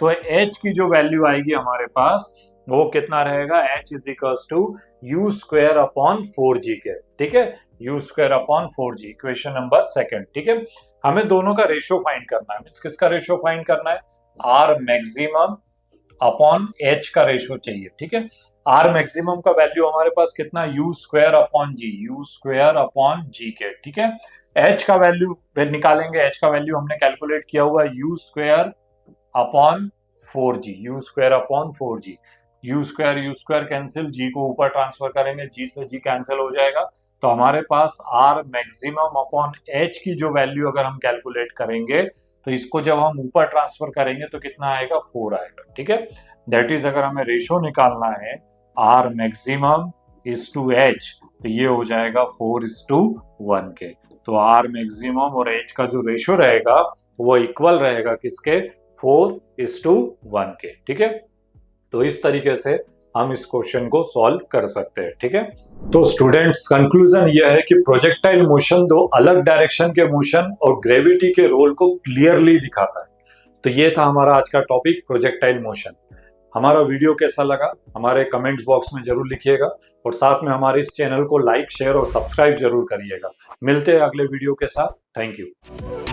तो h की जो वैल्यू आएगी हमारे पास वो कितना रहेगा, h is equals to you square upon 4g के, ठीक है। You square upon 4g, equation number second, ठीक है। हमें दोनों का रेशियो फाइंड करना है, मीन्स किसका रेशियो फाइंड करना है, आर मैक्सिमम अपॉन एच का रेशियो चाहिए, ठीक है। आर मैक्सिमम का वैल्यू हमारे पास कितना, U square upon G, U square upon जी के, ठीक है। एच का वैल्यू निकालेंगे, एच का वैल्यू हमने कैलकुलेट किया हुआ U square upon 4g, U square upon 4g। U square cancel, G को ऊपर ट्रांसफर करेंगे, जी से जी कैंसिल हो जाएगा। तो हमारे पास आर मैक्सिमम अपॉन एच की जो वैल्यू अगर हम कैलकुलेट करेंगे तो इसको जब हम ऊपर ट्रांसफर करेंगे तो कितना आएगा, 4 आएगा, ठीक है। दैट इज अगर हमें रेशियो निकालना है r maximum is to h तो ये हो जाएगा 4:1 के। तो आर मैक्सिमम और एच का जो रेशियो रहेगा वो इक्वल रहेगा किसके, 4:1 के, ठीक है। तो इस तरीके से हम इस क्वेश्चन को सॉल्व कर सकते हैं, ठीक है। तो स्टूडेंट्स कंक्लूजन यह है कि प्रोजेक्टाइल मोशन दो अलग डायरेक्शन के मोशन और ग्रेविटी के रोल को क्लियरली दिखाता है। तो ये था हमारा आज का टॉपिक, प्रोजेक्टाइल मोशन। हमारा वीडियो कैसा लगा हमारे कमेंट्स बॉक्स में जरूर लिखिएगा, और साथ में हमारे इस चैनल को लाइक, शेयर और सब्सक्राइब जरूर करिएगा। मिलते हैं अगले वीडियो के साथ। Thank you.